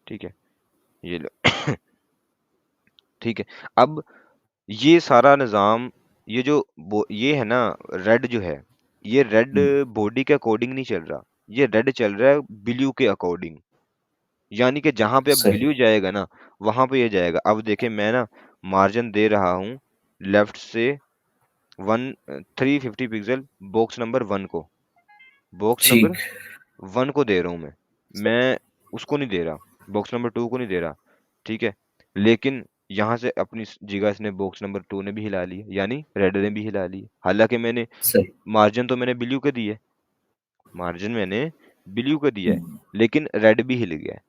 ठीक है, ये लो ठीक है। अब ये सारा निज़ाम, ये जो ये है ना रेड जो है, ये रेड हुँ, बॉडी के अकॉर्डिंग नहीं चल रहा, ये रेड चल रहा है ब्लू के अकॉर्डिंग, यानी कि जहां पे अब सही। ब्लू जाएगा ना वहां पे ये जाएगा। अब देखें मैं ना मार्जिन दे रहा हूँ लेफ्ट से 350 पिक्सल बॉक्स नंबर 1 को, बॉक्स नंबर ठीक 1 को दे रहा हूँ मैं उसको नहीं दे रहा, बॉक्स नंबर 2 को नहीं दे रहा, ठीक है। लेकिन यहाँ से अपनी जगह इसने बॉक्स नंबर 2 ने भी हिला ली, यानी रेड ने भी हिला ली। हालांकि मैंने सही। मार्जिन तो मैंने ब्लू के दिए, मार्जिन मैंने ब्लू का दिया है, हम्म, लेकिन रेड भी हिल गया है।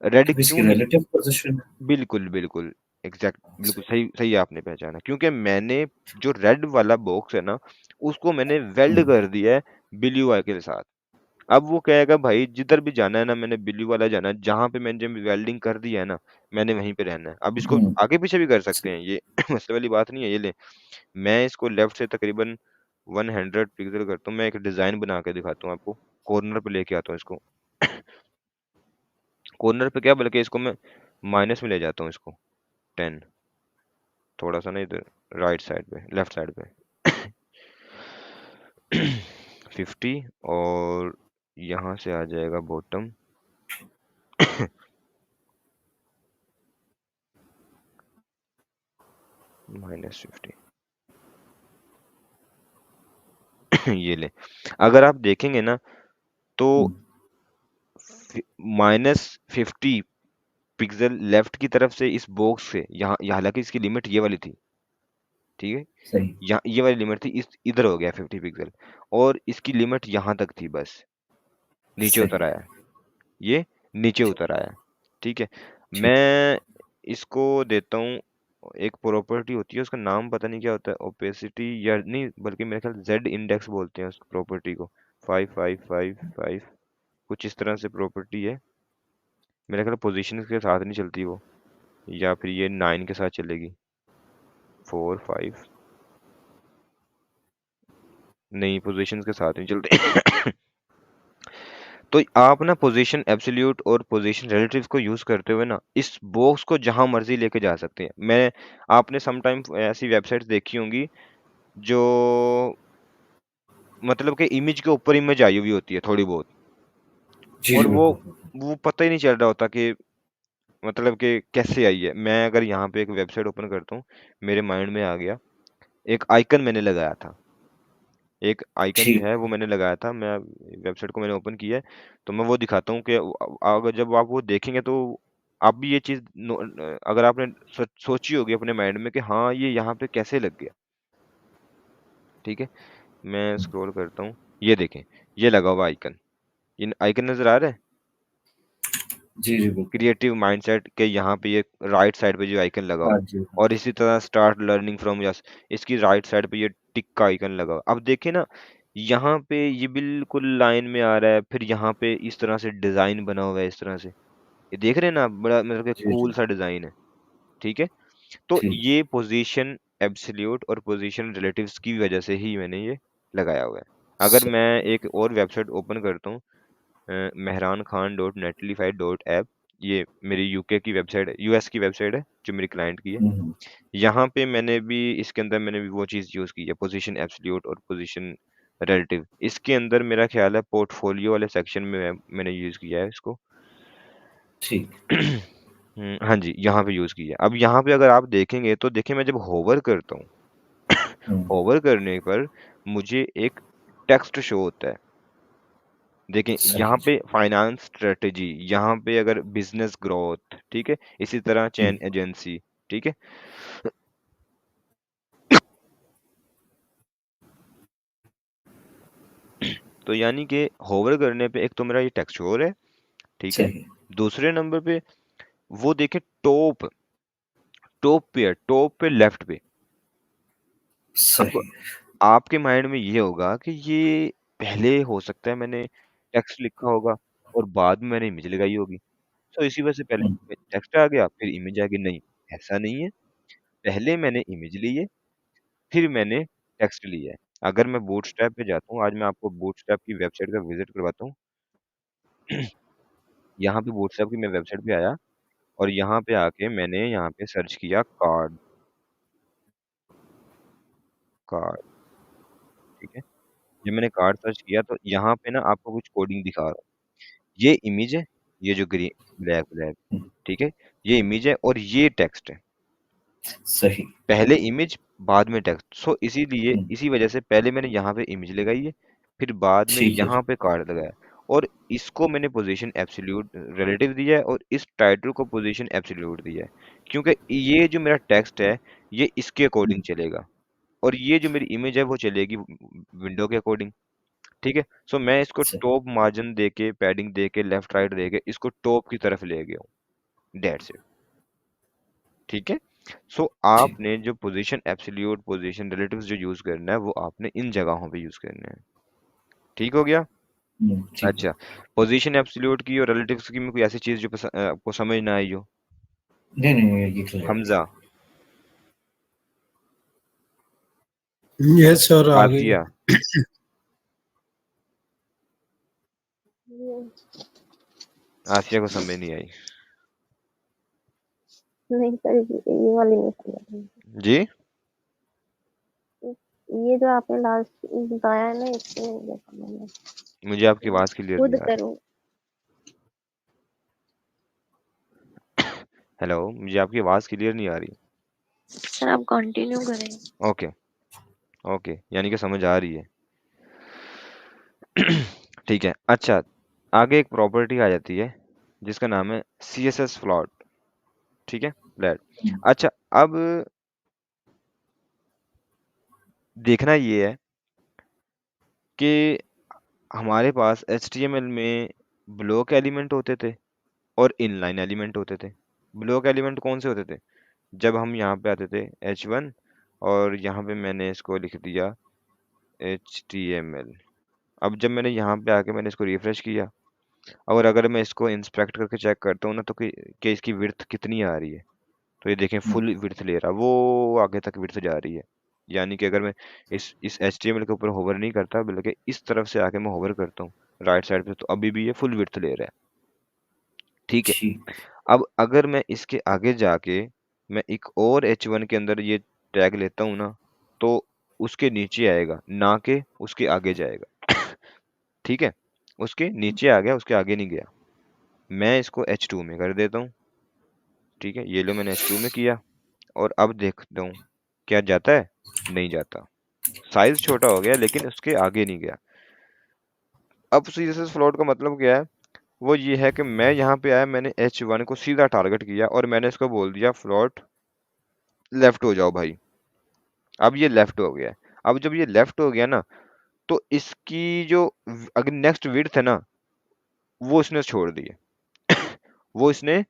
रेड क्योंकि इसकी क्यों हिल, रिलेटिव पोजीशन है। बिल्कुल बिल्कुल एग्जैक्ट, बिल्कुल सही। सही सही आपने पहचाना, क्योंकि मैंने जो रेड वाला बॉक्स है ना उसको मैंने वेल्ड हम्म, कर दिया है ब्लू वाले के साथ। अब वो कहेगा भाई जिधर भी जाना है ना, मैंने ब्लू वाला जाना है, जहां पे मैंने जब वेल्डिंग कर दी है ना मैंने वहीं पे रहना है। अब इसको हम्म, आगे पीछे भी कर सकते सही। हैं, ये मसले वाली बात नहीं है। ये ले, मैं इसको लेफ्ट से तकरीबन 100 पिक्सल करता हूँ, मैं एक डिजाइन बना के दिखाता हूँ आपको, कॉर्नर पे लेके आता हूँ इसको। कॉर्नर पे क्या, बल्कि इसको मैं माइनस में ले जाता हूँ इसको 10, थोड़ा सा ना इधर राइट साइड पे, लेफ्ट साइड पे 50, और यहाँ से आ जाएगा बॉटम -50। ये ले, अगर आप देखेंगे ना तो हम्म, -50 पिक्सल लेफ्ट की तरफ से इस बॉक्स से यहाँ, हालांकि इसकी लिमिट ये वाली थी, ठीक है, सही। यहाँ ये वाली लिमिट थी, इस इधर हो गया 50 पिक्सल, और इसकी लिमिट यहाँ तक थी बस, नीचे उतर सही। आया, ये नीचे ठीक। उतर आया, ठीक है। ठीक। मैं इसको देता हूँ, एक प्रॉपर्टी होती है उसका नाम पता नहीं क्या होता है, ओपेसिटी या नहीं, बल्कि मेरे ख्याल जेड इंडेक्स बोलते हैं उस प्रॉपर्टी को, 5555 कुछ इस तरह से प्रॉपर्टी है। मेरे ख्याल पोजीशन के साथ नहीं चलती वो, या फिर ये 9 के साथ चलेगी, 4 5, नहीं पोजीशन के साथ नहीं चलती। तो आप ना पोजीशन एब्सोल्यूट और पोजीशन रिलेटिव को यूज करते हुए ना इस बॉक्स को जहां मर्जी लेके जा सकते हैं। मैं, आपने सम टाइम ऐसी वेबसाइट्स देखी होंगी जो मतलब कि इमेज के ऊपर इमेज आई हुई होती है थोड़ी बहुत, जी, और जी, वो बिल्कुल, बिल्कुल। वो पता ही नहीं चल रहा होता कि मतलब कि कैसे आई है। मैं अगर यहाँ पे एक वेबसाइट ओपन करता हूँ, मेरे माइंड में आ गया, एक आइकन मैंने लगाया था, एक आइकन जो ठीक। है वो मैंने लगाया था, मैं वेबसाइट को मैंने ओपन किया है, तो मैं वो दिखाता हूँ कि अगर जब आप वो देखेंगे तो आप भी ये चीज़ अगर आपने सोची होगी अपने माइंड में कि हाँ ये यहाँ पे कैसे लग गया, ठीक है। मैं स्क्रॉल करता हूँ, ये देखें, ये लगा हुआ आइकन, इन आइकन नजर आ रहा है, जी, जी, बिल्कुल। क्रिएटिव माइंडसेट के यहाँ पे ये राइट साइड पे जो आइकन लगा हुआ हाँ है, जी, हाँ और जी। इसी तरह स्टार्ट लर्निंग फ्रॉम यस, इसकी राइट साइड पे ये टिक का आइकन लगा हुआ है। अब देखिए ना, यहाँ पे ये बिल्कुल लाइन में आ रहा है, फिर यहाँ पे इस तरह से डिजाइन बना हुआ है, इस तरह से, ये देख रहे हैं ना आप, बड़ा मतलब कि जी, कूल जी। सा डिजाइन है, ठीक है। तो ठीक। ये पोजीशन एब्सोल्यूट और पोजीशन रिलेटिव्स की वजह से ही मैंने ये लगाया हुआ है। अगर सही। मैं एक और वेबसाइट ओपन करता हूँ, Mehran Khan dot नेटलीफाई dot app, ये मेरी यूके की वेबसाइट है, यूएस की वेबसाइट है जो मेरी क्लाइंट की है। हुँ, यहाँ पे मैंने भी, इसके अंदर मैंने भी वो चीज़ यूज़ की है, पोजीशन एब्सोल्यूट और पोजीशन रिलेटिव। इसके अंदर मेरा ख्याल है पोर्टफोलियो वाले सेक्शन में मैंने यूज़ किया है इसको। ठीक। हाँ जी, यहाँ पे यूज़ किया है। अब यहाँ पे अगर आप देखेंगे तो देखिए, मैं जब होवर करता हूँ, हुँ, होवर करने पर मुझे एक टेक्स्ट शो होता है। देखें यहाँ सही। पे फाइनेंस स्ट्रेटेजी, यहाँ पे अगर बिजनेस ग्रोथ, ठीक है, इसी तरह जी, चेन एजेंसी, ठीक है। तो यानी कि होवर करने पे एक तो मेरा ये टेक्स्ट शो है, ठीक है। सही। दूसरे नंबर पे वो देखे टॉप, टॉप पे है, टॉप पे लेफ्ट पे। अब सही। आपके माइंड में ये होगा कि ये पहले हो सकता है मैंने टेक्स्ट लिखा होगा और बाद में मैंने इमेज लगाई होगी, तो इसी वजह से हुँ, पहले टेक्स्ट आ गया फिर इमेज आ गई। नहीं, ऐसा नहीं है, पहले मैंने इमेज ली है, फिर मैंने टेक्स्ट लिया है। अगर मैं बूटस्ट्रैप पे जाता हूँ, आज मैं आपको बूटस्ट्रैप की वेबसाइट का विजिट करवाता हूँ। यहाँ पे बूटस्ट्रैप की मैं वेबसाइट पे आया, और यहाँ पे आके मैंने यहाँ पे सर्च किया कार्ड, कार्ड, ठीक है। जब मैंने कार्ड सर्च किया तो यहाँ पे ना आपको कुछ कोडिंग दिखा रहा है। ये इमेज है, ये जो ग्रीन ब्लैक ब्लैक, हुँ, ठीक है, ये इमेज है और ये टेक्स्ट है। सही। पहले इमेज बाद में टेक्स्ट, सो इसीलिए हुँ, इसी वजह से पहले मैंने यहाँ पे इमेज लगाई है, फिर बाद में ठीक है यहाँ पे कार्ड लगाया, और इसको मैंने पोजीशन एब्सोल्यूट रिलेटिव दिया है और इस टाइटल को पोजीशन एब्सोल्यूट दिया है, क्योंकि ये जो मेरा टेक्स्ट है ये इसके अकॉर्डिंग चलेगा, और ये जो मेरी इमेज है वो चलेगी विंडो के अकॉर्डिंग। ठीक है, सो मैं इसको सही टॉप मार्जिन दे के, पैडिंग दे के, लेफ्ट राइट दे के इसको टॉप की तरफ ले गया हूँ, दैट्स इट। ठीक है, सो ठीक आपने जो पोजीशन एब्सोल्यूट, पोजीशन रिलेटिव्स जो यूज करना है वो आपने इन जगहों पे यूज करना है। ठीक हो गया। ठीक है अच्छा, पोजीशन एब्सोल्यूट की और रिलेटिव्स की में कोई ऐसी चीज जो आपको समझ ना आई हो? नहीं नहीं ये क्लियर है हमजा, यस सर, आ गई। आसिया, ये आसिया को समझ नहीं आई। नहीं सर, ये वाली नहीं समझ जी, आई। ये जो आपने लास्ट बताया है ना, इसमें नहीं देखा मैंने। मुझे आपकी आवाज क्लियर खुद नहीं आ रही। करूँ। हेलो, मुझे आपकी आवाज क्लियर नहीं आ रही। सर आप कंटिन्यू करें। ओके, ओके, यानी कि समझ आ रही है। ठीक है, अच्छा, आगे एक प्रॉपर्टी आ जाती है जिसका नाम है CSS फ्लॉट। ठीक है, लेट। अच्छा, अब देखना ये है कि हमारे पास HTML में ब्लॉक एलिमेंट होते थे और इनलाइन एलिमेंट होते थे। ब्लॉक एलिमेंट कौन से होते थे? जब हम यहाँ पे आते थे H1 और यहाँ पे मैंने इसको लिख दिया HTML। अब जब मैंने यहाँ पे आके मैंने इसको रिफ्रेश किया, और अगर मैं इसको इंस्पेक्ट करके चेक करता हूँ ना, तो कि इसकी विड्थ कितनी आ रही है, तो ये देखें फुल विड्थ ले रहा, वो आगे तक विड्थ जा रही है। यानी कि अगर मैं इस HTML के ऊपर होवर नहीं करता, बल्कि इस तरफ से आके मैं होवर करता हूँ राइट साइड पे, तो अभी भी ये फुल विड्थ ले रहा है। ठीक है, ठीक अब अगर मैं इसके आगे जाके मैं एक और H1 के अंदर ये टैग लेता हूँ ना, तो उसके नीचे आएगा, ना कि उसके आगे जाएगा। ठीक है, उसके नीचे आ गया, उसके आगे नहीं गया। मैं इसको H2 में कर देता हूँ। ठीक है, ये लो मैंने H2 में किया, और अब देखता हूँ क्या जाता है, नहीं जाता, साइज छोटा हो गया लेकिन उसके आगे नहीं गया। अब CSS फ्लोट का मतलब क्या है? वो ये है कि मैं यहाँ पे आया, मैंने H1 को सीधा टारगेट किया और मैंने इसको बोल दिया फ्लोट लेफ्ट हो जाओ भाई। अब ये लेफ्ट हो गया है। अब जब ये लेफ्ट हो गया ना, तो इसकी जो अगर नेक्स्ट विड्थ है ना, वो इसने छोड़ दी है। वो इसने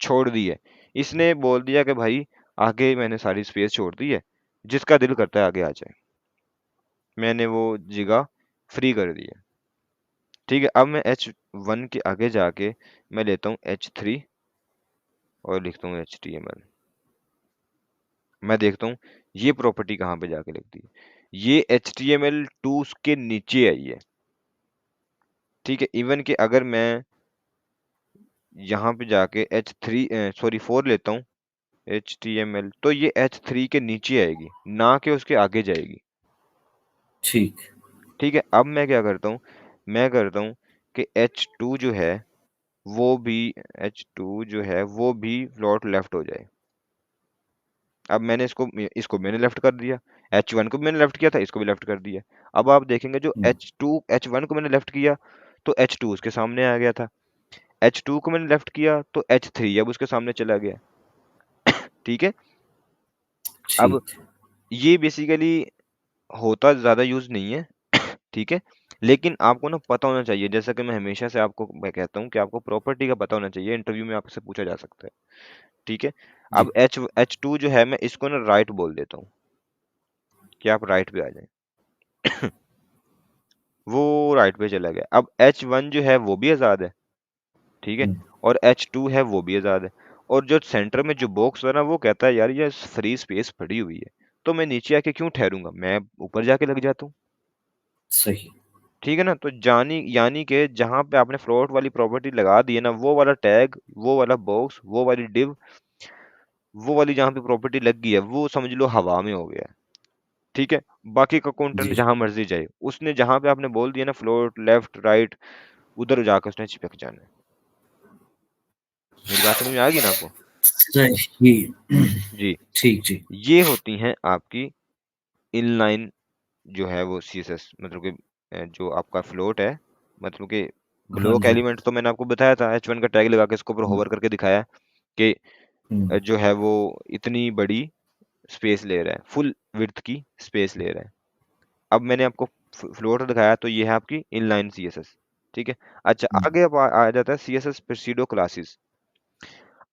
छोड़ दी है। इसने बोल दिया कि भाई आगे मैंने सारी स्पेस छोड़ दी है, जिसका दिल करता है आगे आ जाए। मैंने वो जगह फ्री कर दी है। ठीक है, अब मैं H1 के आगे जाके मैं लेता हूँ H3 और लिखता हूँ HTML। मैं देखता हूँ ये प्रॉपर्टी कहाँ पे जाके लगती है। ये HTML2 के नीचे आई है। ठीक है, इवन कि अगर मैं यहाँ पे जाके सॉरी 4 लेता हूँ HTML, तो ये H3 के नीचे आएगी, ना कि उसके आगे जाएगी। ठीक ठीक है, अब मैं क्या करता हूँ, मैं करता हूँ कि H2 जो है वो भी फ्लोट लेफ्ट हो जाए। अब मैंने इसको मैंने लेफ्ट कर दिया, H1 को भी मैंने लेफ्ट किया था, इसको भी लेफ्ट कर दिया। अब आप देखेंगे जो H1 को मैंने लेफ्ट किया तो H2 उसके सामने आ गया था, H2 को मैंने लेफ्ट किया तो H3 अब उसके सामने चला गया। ठीक है, अब ठीक ये बेसिकली होता ज्यादा यूज नहीं है। ठीक है, लेकिन आपको ना पता होना चाहिए, जैसा कि मैं हमेशा से आपको मैं कहता हूँ कि आपको प्रॉपर्टी का पता होना चाहिए, इंटरव्यू में आपसे पूछा जा सकता है। ठीक है, जी अब H2 जो है मैं इसको ना राइट बोल देता हूँ कि आप राइट पे आ जाएं। वो राइट पे चला गया। अब H1 जो है वो भी आज़ाद है। ठीक है, और H2 है वो भी आज़ाद है, और जो सेंटर में जो बॉक्स है ना, वो कहता है यार ये फ्री स्पेस पड़ी हुई है, तो मैं नीचे आके क्यों ठहरूंगा, मैं ऊपर जाके लग जाता हूँ। सही ठीक है ना, तो यानी कि जहां पे आपने फ्लोट वाली प्रॉपर्टी लगा दी है ना, वो वाला टैग, वो वाला बॉक्स, वो वाली डिव, वो वाली जहां पे प्रॉपर्टी लग गई है, वो समझ लो हवा में हो गया है। ठीक है, बाकी का कंटेंट जी जहां मर्जी जाए, उसने जहां पे आपने बोल दिया ना फ्लोट लेफ्ट राइट, उधर जाकर उसने चिपक जाना है। मेरी बात समझ में आ गई ना आपको? सही जी, ठीक जी ये होती हैं आपकी इनलाइन जो है वो CSS, मतलब कि जो आपका फ्लोट है, मतलब कि हाँ ब्लॉक जी। एलिमेंट तो मैंने आपको बताया था, H1 का टैग लगा के इसके ऊपर हुँ, होवर करके दिखाया कि हुँ, जो है वो इतनी बड़ी स्पेस ले रहा है, फुल विड्थ की स्पेस ले रहा है। अब मैंने आपको फ्लोट दिखाया, तो ये है आपकी इनलाइन सीएसएस, ठीक है। अच्छा, हुँ, आगे अब आ जाता है सीएसएस प्रेसिडो क्लासेस।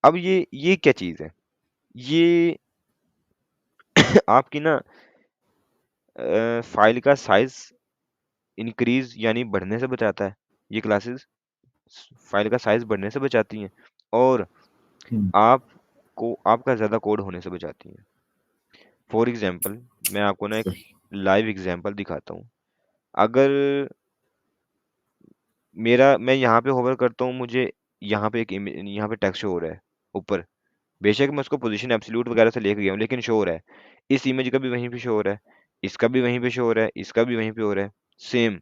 अब ये क्या चीज है? ये आपकी ना फाइल का साइज इंक्रीज यानी बढ़ने से बचाता है। ये क्लासेस फाइल का साइज बढ़ने से बचाती हैं, और हुँ, आपको आपका ज्यादा कोड होने से बचाती हैं। फॉर एग्जाम्पल, मैं आपको ना एक सही। लाइव एग्जाम्पल दिखाता हूँ। अगर मैं यहाँ पे होवर करता हूँ, मुझे यहाँ पे यहाँ पे टेक्स्ट शो हो रहा है ऊपर। बेशक मैं उसको पोजीशन एब्सोल्यूट वगैरह से लेके गया हूँ, लेकिन शो हो रहा है। इस इमेज का भी वहीं पे शो हो रहा है, इसका भी वहीं पे शो हो रहा है, इसका भी वहीं पे हो रहा है। सेम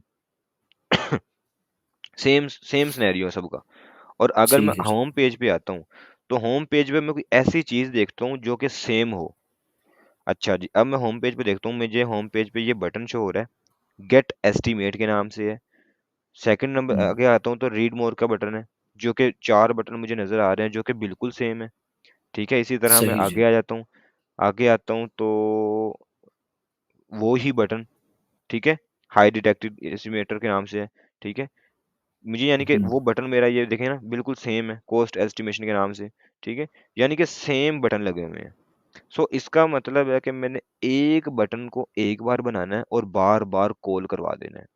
सेम सेम सिनेरियो है सबका। और अगर मैं ठीक है जी। होम पेज पे आता हूँ, तो होम पेज पे मैं कोई ऐसी चीज देखता हूँ जो कि सेम हो। अच्छा जी, अब मैं होम पेज पे देखता हूँ, मुझे होम पेज पे ये बटन शो हो रहा है, गेट एस्टिमेट के नाम से है। सेकंड नंबर हुँ, आगे आता हूँ तो रीड मोर का बटन है, जो कि 4 बटन मुझे नजर आ रहे हैं जो कि बिल्कुल सेम है। ठीक है, इसी तरह मैं सही आगे जी। आ जाता हूँ। आगे आता हूँ तो वो ही बटन, ठीक है, हाई डिटेक्टेड एस्टिमेटर के नाम से है। ठीक है, मुझे यानी कि हुँ, वो बटन मेरा ये देखें ना, बिल्कुल सेम है, कॉस्ट एस्टिमेशन के नाम से। ठीक है, यानी कि सेम बटन लगे हुए हैं। सो इसका मतलब है कि मैंने एक बटन को एक बार बनाना है और बार बार कॉल करवा देना है।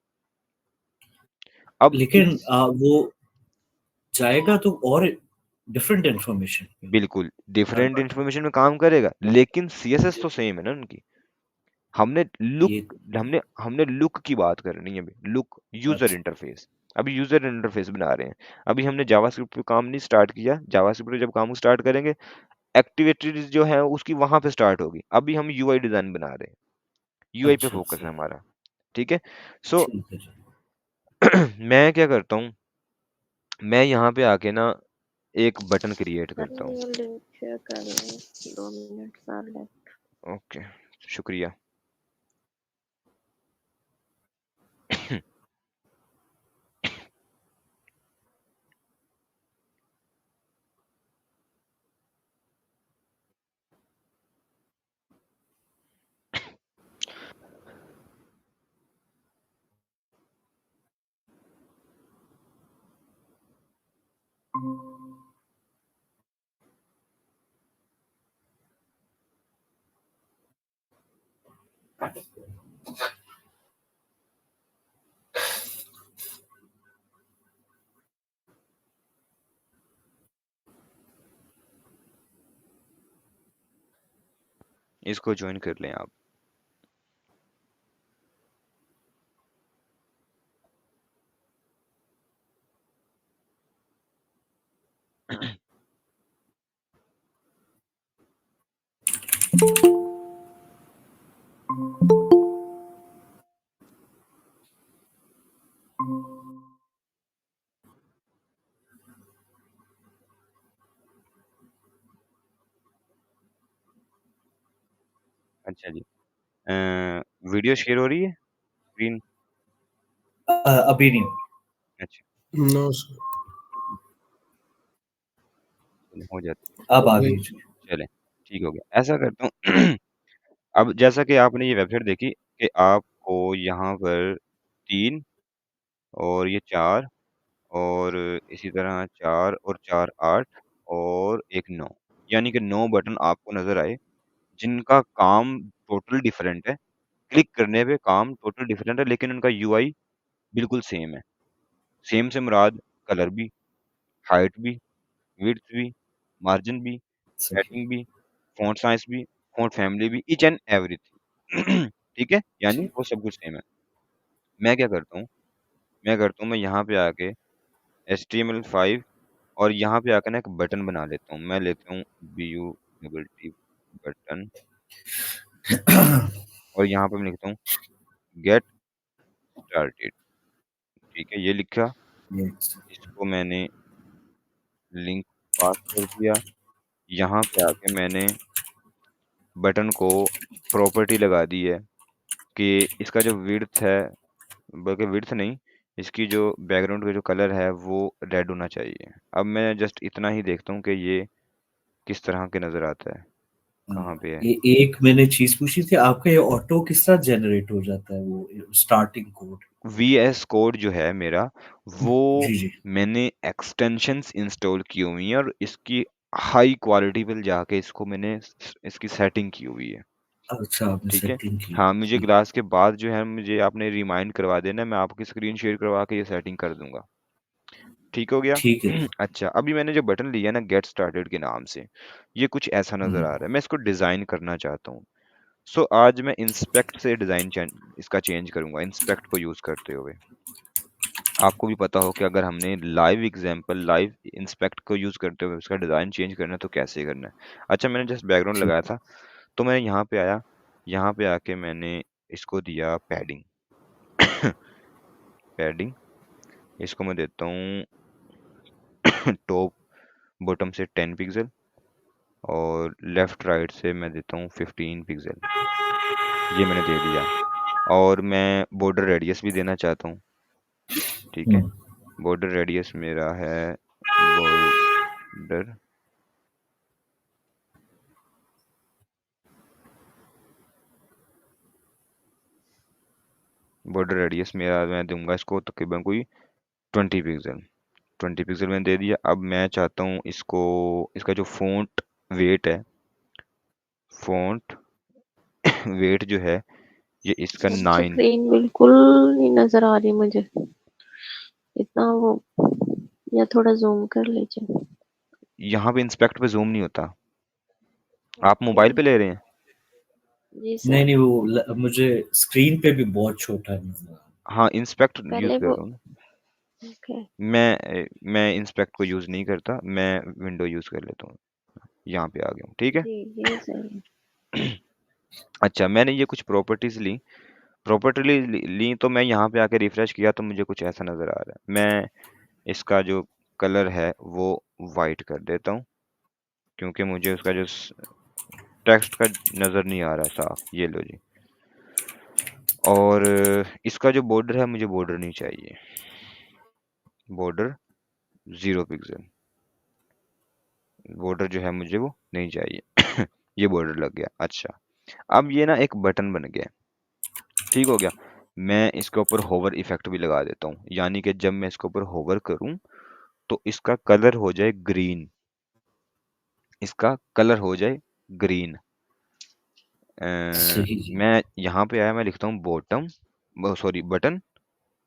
अब लेकिन इस वो जाएगा तो और डिफरेंट इन्फॉर्मेशन पे बिल्कुल हर डिफरेंट बार। इंफॉर्मेशन में काम करेगा, लेकिन सीएसएस तो सेम है ना उनकी। हमने लुक ये हमने हमने लुक की बात करनी है अभी, लुक यूजर अच्छा, इंटरफेस। अभी यूजर इंटरफेस बना रहे हैं। अभी हमने जावास्क्रिप्ट पे काम नहीं स्टार्ट किया, जावास्क्रिप्ट पे जब काम स्टार्ट करेंगे, एक्टिविटीज जो है उसकी वहां पे स्टार्ट होगी। अभी हम यूआई डिजाइन बना रहे हैं, यूआई पे अच्छा फोकस है सही। हमारा। ठीक है। सो ठीक है जी। मैं क्या करता हूँ, मैं यहाँ पे आके ना एक बटन क्रिएट सर करता हूँ। ये लिंक शेयर कर लें, 2 मिनट आ लेफ्ट। ओके, शुक्रिया। इसको ज्वाइन कर लें आप। अच्छा जी, वीडियो शेयर हो रही है स्क्रीन? अभी नहीं हुई। अच्छा, नो सर। चलो हो जाती अब आ वही गई जी। है। चलें, ठीक हो गया। ऐसा करता हूँ अब जैसा कि आपने ये वेबसाइट देखी कि आपको यहाँ पर 3 और ये 4 और इसी तरह 4 और 4 8 और एक 9, यानी कि 9 बटन आपको नज़र आए, जिनका काम टोटल डिफरेंट है। क्लिक करने पे काम टोटल डिफरेंट है, लेकिन उनका यूआई बिल्कुल सेम है। सेम से मुराद कलर भी, हाइट भी, विड्थ भी, मार्जिन भी, सही। पैडिंग भी, फ़ॉन्ट साइज़ भी, फ़ॉन्ट फैमिली भी, ईच एंड एवरीथिंग। ठीक है? यानी ठीक। वो सब कुछ सेम है। मैं क्या करता हूँ, मैं यहाँ पे आके HTML5 और यहाँ पे आके ना एक बटन बना लेता हूँ। मैं लेता हूँ BUTT बटन, और यहाँ पे मैं लिखता हूँ गेट स्टार्टेड। ठीक है? ये लिखा, यस। इसको मैंने लिंक पास कर दिया। यहाँ पे आके मैंने बटन को प्रॉपर्टी लगा दी है कि इसका जो विड्थ है बल्कि विड्थ नहीं, इसकी जो बैकग्राउंड का जो कलर है वो रेड होना चाहिए। अब मैं जस्ट इतना ही देखता हूँ कि ये किस तरह के नज़र आता है, कहाँ पे है। ये एक मैंने चीज पूछी थी, आपका ये ऑटो किस तरह जनरेट हो जाता है, वो स्टार्टिंग कोड? VS कोड जो है मेरा, वो जी जी। मैंने एक्सटेंशंस इंस्टॉल की हुई हैं और इसकी हाई क्वालिटी पे जाके इसको मैंने इसकी सेटिंग की हुई है। अच्छा, आपने ठीक है, सेटिंग की। हाँ, मुझे ठीक। क्लास के बाद जो है मुझे आपने रिमाइंड करवा देना, मैं आपकी स्क्रीन शेयर करवा के ये सेटिंग कर दूंगा। ठीक हो गया। ठीक है। अच्छा, अभी मैंने जो बटन लिया ना गेट स्टार्टेड के नाम से, ये कुछ ऐसा नजर आ रहा है। मैं इसको डिजाइन करना चाहता हूँ। सो आज मैं इंस्पेक्ट से डिजाइन इसका चेंज करूंगा, इंस्पेक्ट को यूज करते हुए। आपको भी पता हो कि अगर हमने लाइव एग्जांपल, लाइव इंस्पेक्ट को यूज करते हुए उसका डिजाइन चेंज करना है तो कैसे करना है। अच्छा, मैंने जस्ट बैकग्राउंड ठीक। लगाया था, तो मैं यहाँ पे आया, यहाँ पे आके मैंने इसको दिया पैडिंग। पैडिंग इसको मैं देता हूँ टॉप बॉटम से 10 पिक्सल और लेफ्ट राइट से मैं देता हूँ 15 पिक्सल। ये मैंने दे दिया और मैं बॉर्डर रेडियस भी देना चाहता हूँ। ठीक है, बॉर्डर रेडियस मेरा है बॉर्डर बॉर्डर रेडियस मेरा मैं दूंगा इसको तकरीबन कोई 20 पिक्सल। 20 पिक्सल मैंने दे दिया। अब मैं चाहता हूँ इसको, इसका जो फ़ॉन्ट वेट है, फ़ॉन्ट वेट जो है ये इसका 9। स्क्रीन बिल्कुल नहीं नजर आ रही मुझे इतना वो, या थोड़ा जूम कर लीजिए। यहाँ पे इंस्पेक्ट पे जूम नहीं होता। आप ओके। मोबाइल पे ले रहे हैं? जी नहीं सर। नहीं, वो मुझे स्क्रीन पे भी बहुत छोटा नजर आ रहा हाँ, इंस्पेक्ट यूज पहले कर वो। रहा हूँ ना। ओके। मैं इंस्पेक्ट को यूज नहीं करता, मैं विंडो यूज कर लेता हूँ। यहाँ पे आ गया हूँ, ठीक है। जी ये सही है। अच्छा, मैंने ये कुछ प्रॉपर्टीज ली, ली तो मैं यहाँ पे आके रिफ्रेश किया तो मुझे कुछ ऐसा नजर आ रहा है। मैं इसका जो कलर है वो वाइट कर देता हूँ, क्योंकि मुझे उसका जो टेक्स्ट का नजर नहीं आ रहा साफ। ये लो जी। और इसका जो बॉर्डर है, मुझे बॉर्डर नहीं चाहिए, बॉर्डर 0 पिक्सल, बॉर्डर जो है मुझे वो नहीं चाहिए। ये बॉर्डर लग गया। अच्छा, अब ये ना एक बटन बन गया, ठीक हो गया। मैं इसके ऊपर होवर इफेक्ट भी लगा देता हूँ, यानी कि जब मैं इसके ऊपर होवर करूँ तो इसका कलर हो जाए ग्रीन, इसका कलर हो जाए ग्रीन। सही जी। मैं यहाँ पे आया, मैं लिखता हूँ बॉटम, सॉरी बटन,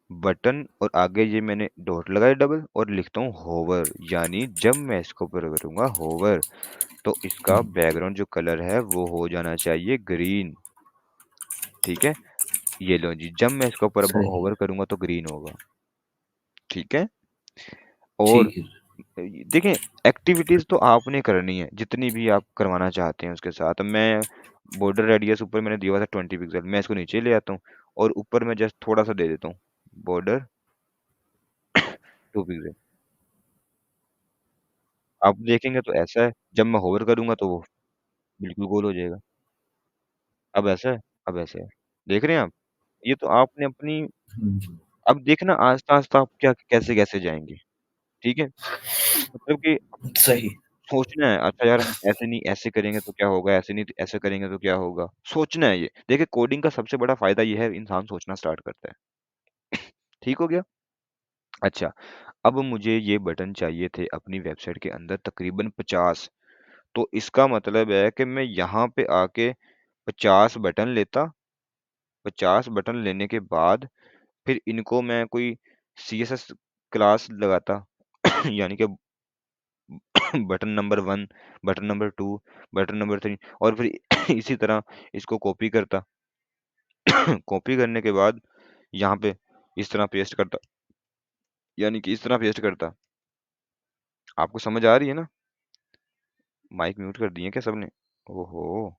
बटन और आगे ये मैंने डॉट लगाया डबल और लिखता हूँ होवर, यानी जब मैं इसको ऊपर करूँगा होवर तो इसका बैकग्राउंड जो कलर है वो हो जाना चाहिए ग्रीन। ठीक है, ये लो जी, जब मैं इसके ऊपर अब सही। होवर करूंगा तो ग्रीन होगा। ठीक है, और ठीक है। देखें, एक्टिविटीज तो आपने करनी है जितनी भी आप करवाना चाहते हैं उसके साथ। मैं बॉर्डर रेडियस ऊपर मैंने दिया हुआ था 20 पिक्सल, मैं इसको नीचे ले आता हूँ और ऊपर मैं जस्ट थोड़ा सा दे देता हूँ बॉर्डर 2 पिक्सल। आप देखेंगे तो ऐसा है, जब मैं होवर करूंगा तो वो बिल्कुल गोल हो जाएगा। अब ऐसा है, अब ऐसा है, देख रहे हैं आप? ये तो आपने अपनी, जी। अब देखना आस्ता आस्ता आप क्या कैसे कैसे जाएंगे। ठीक है, मतलब कि सही। सोचना है, अच्छा यार हम ऐसे नहीं ऐसे करेंगे तो क्या होगा, ऐसे नहीं ऐसे करेंगे तो क्या होगा, सोचना है ये। देखिए, कोडिंग का सबसे बड़ा फायदा ये है, इंसान सोचना स्टार्ट करता है। ठीक हो गया। अच्छा, अब मुझे ये बटन चाहिए थे अपनी वेबसाइट के अंदर तकरीबन 50। तो इसका मतलब है कि मैं यहाँ पे आके 50 बटन लेता, 50 बटन लेने के बाद फिर इनको मैं कोई CSS क्लास लगाता। यानी कि button number 1, button number 2, button number 3 और फिर इसी तरह इसको कॉपी करता। कॉपी करने के बाद यहाँ पे इस तरह पेस्ट करता, यानी कि इस तरह पेस्ट करता। आपको समझ आ रही है ना? माइक म्यूट कर दिए क्या सबने? ओहो!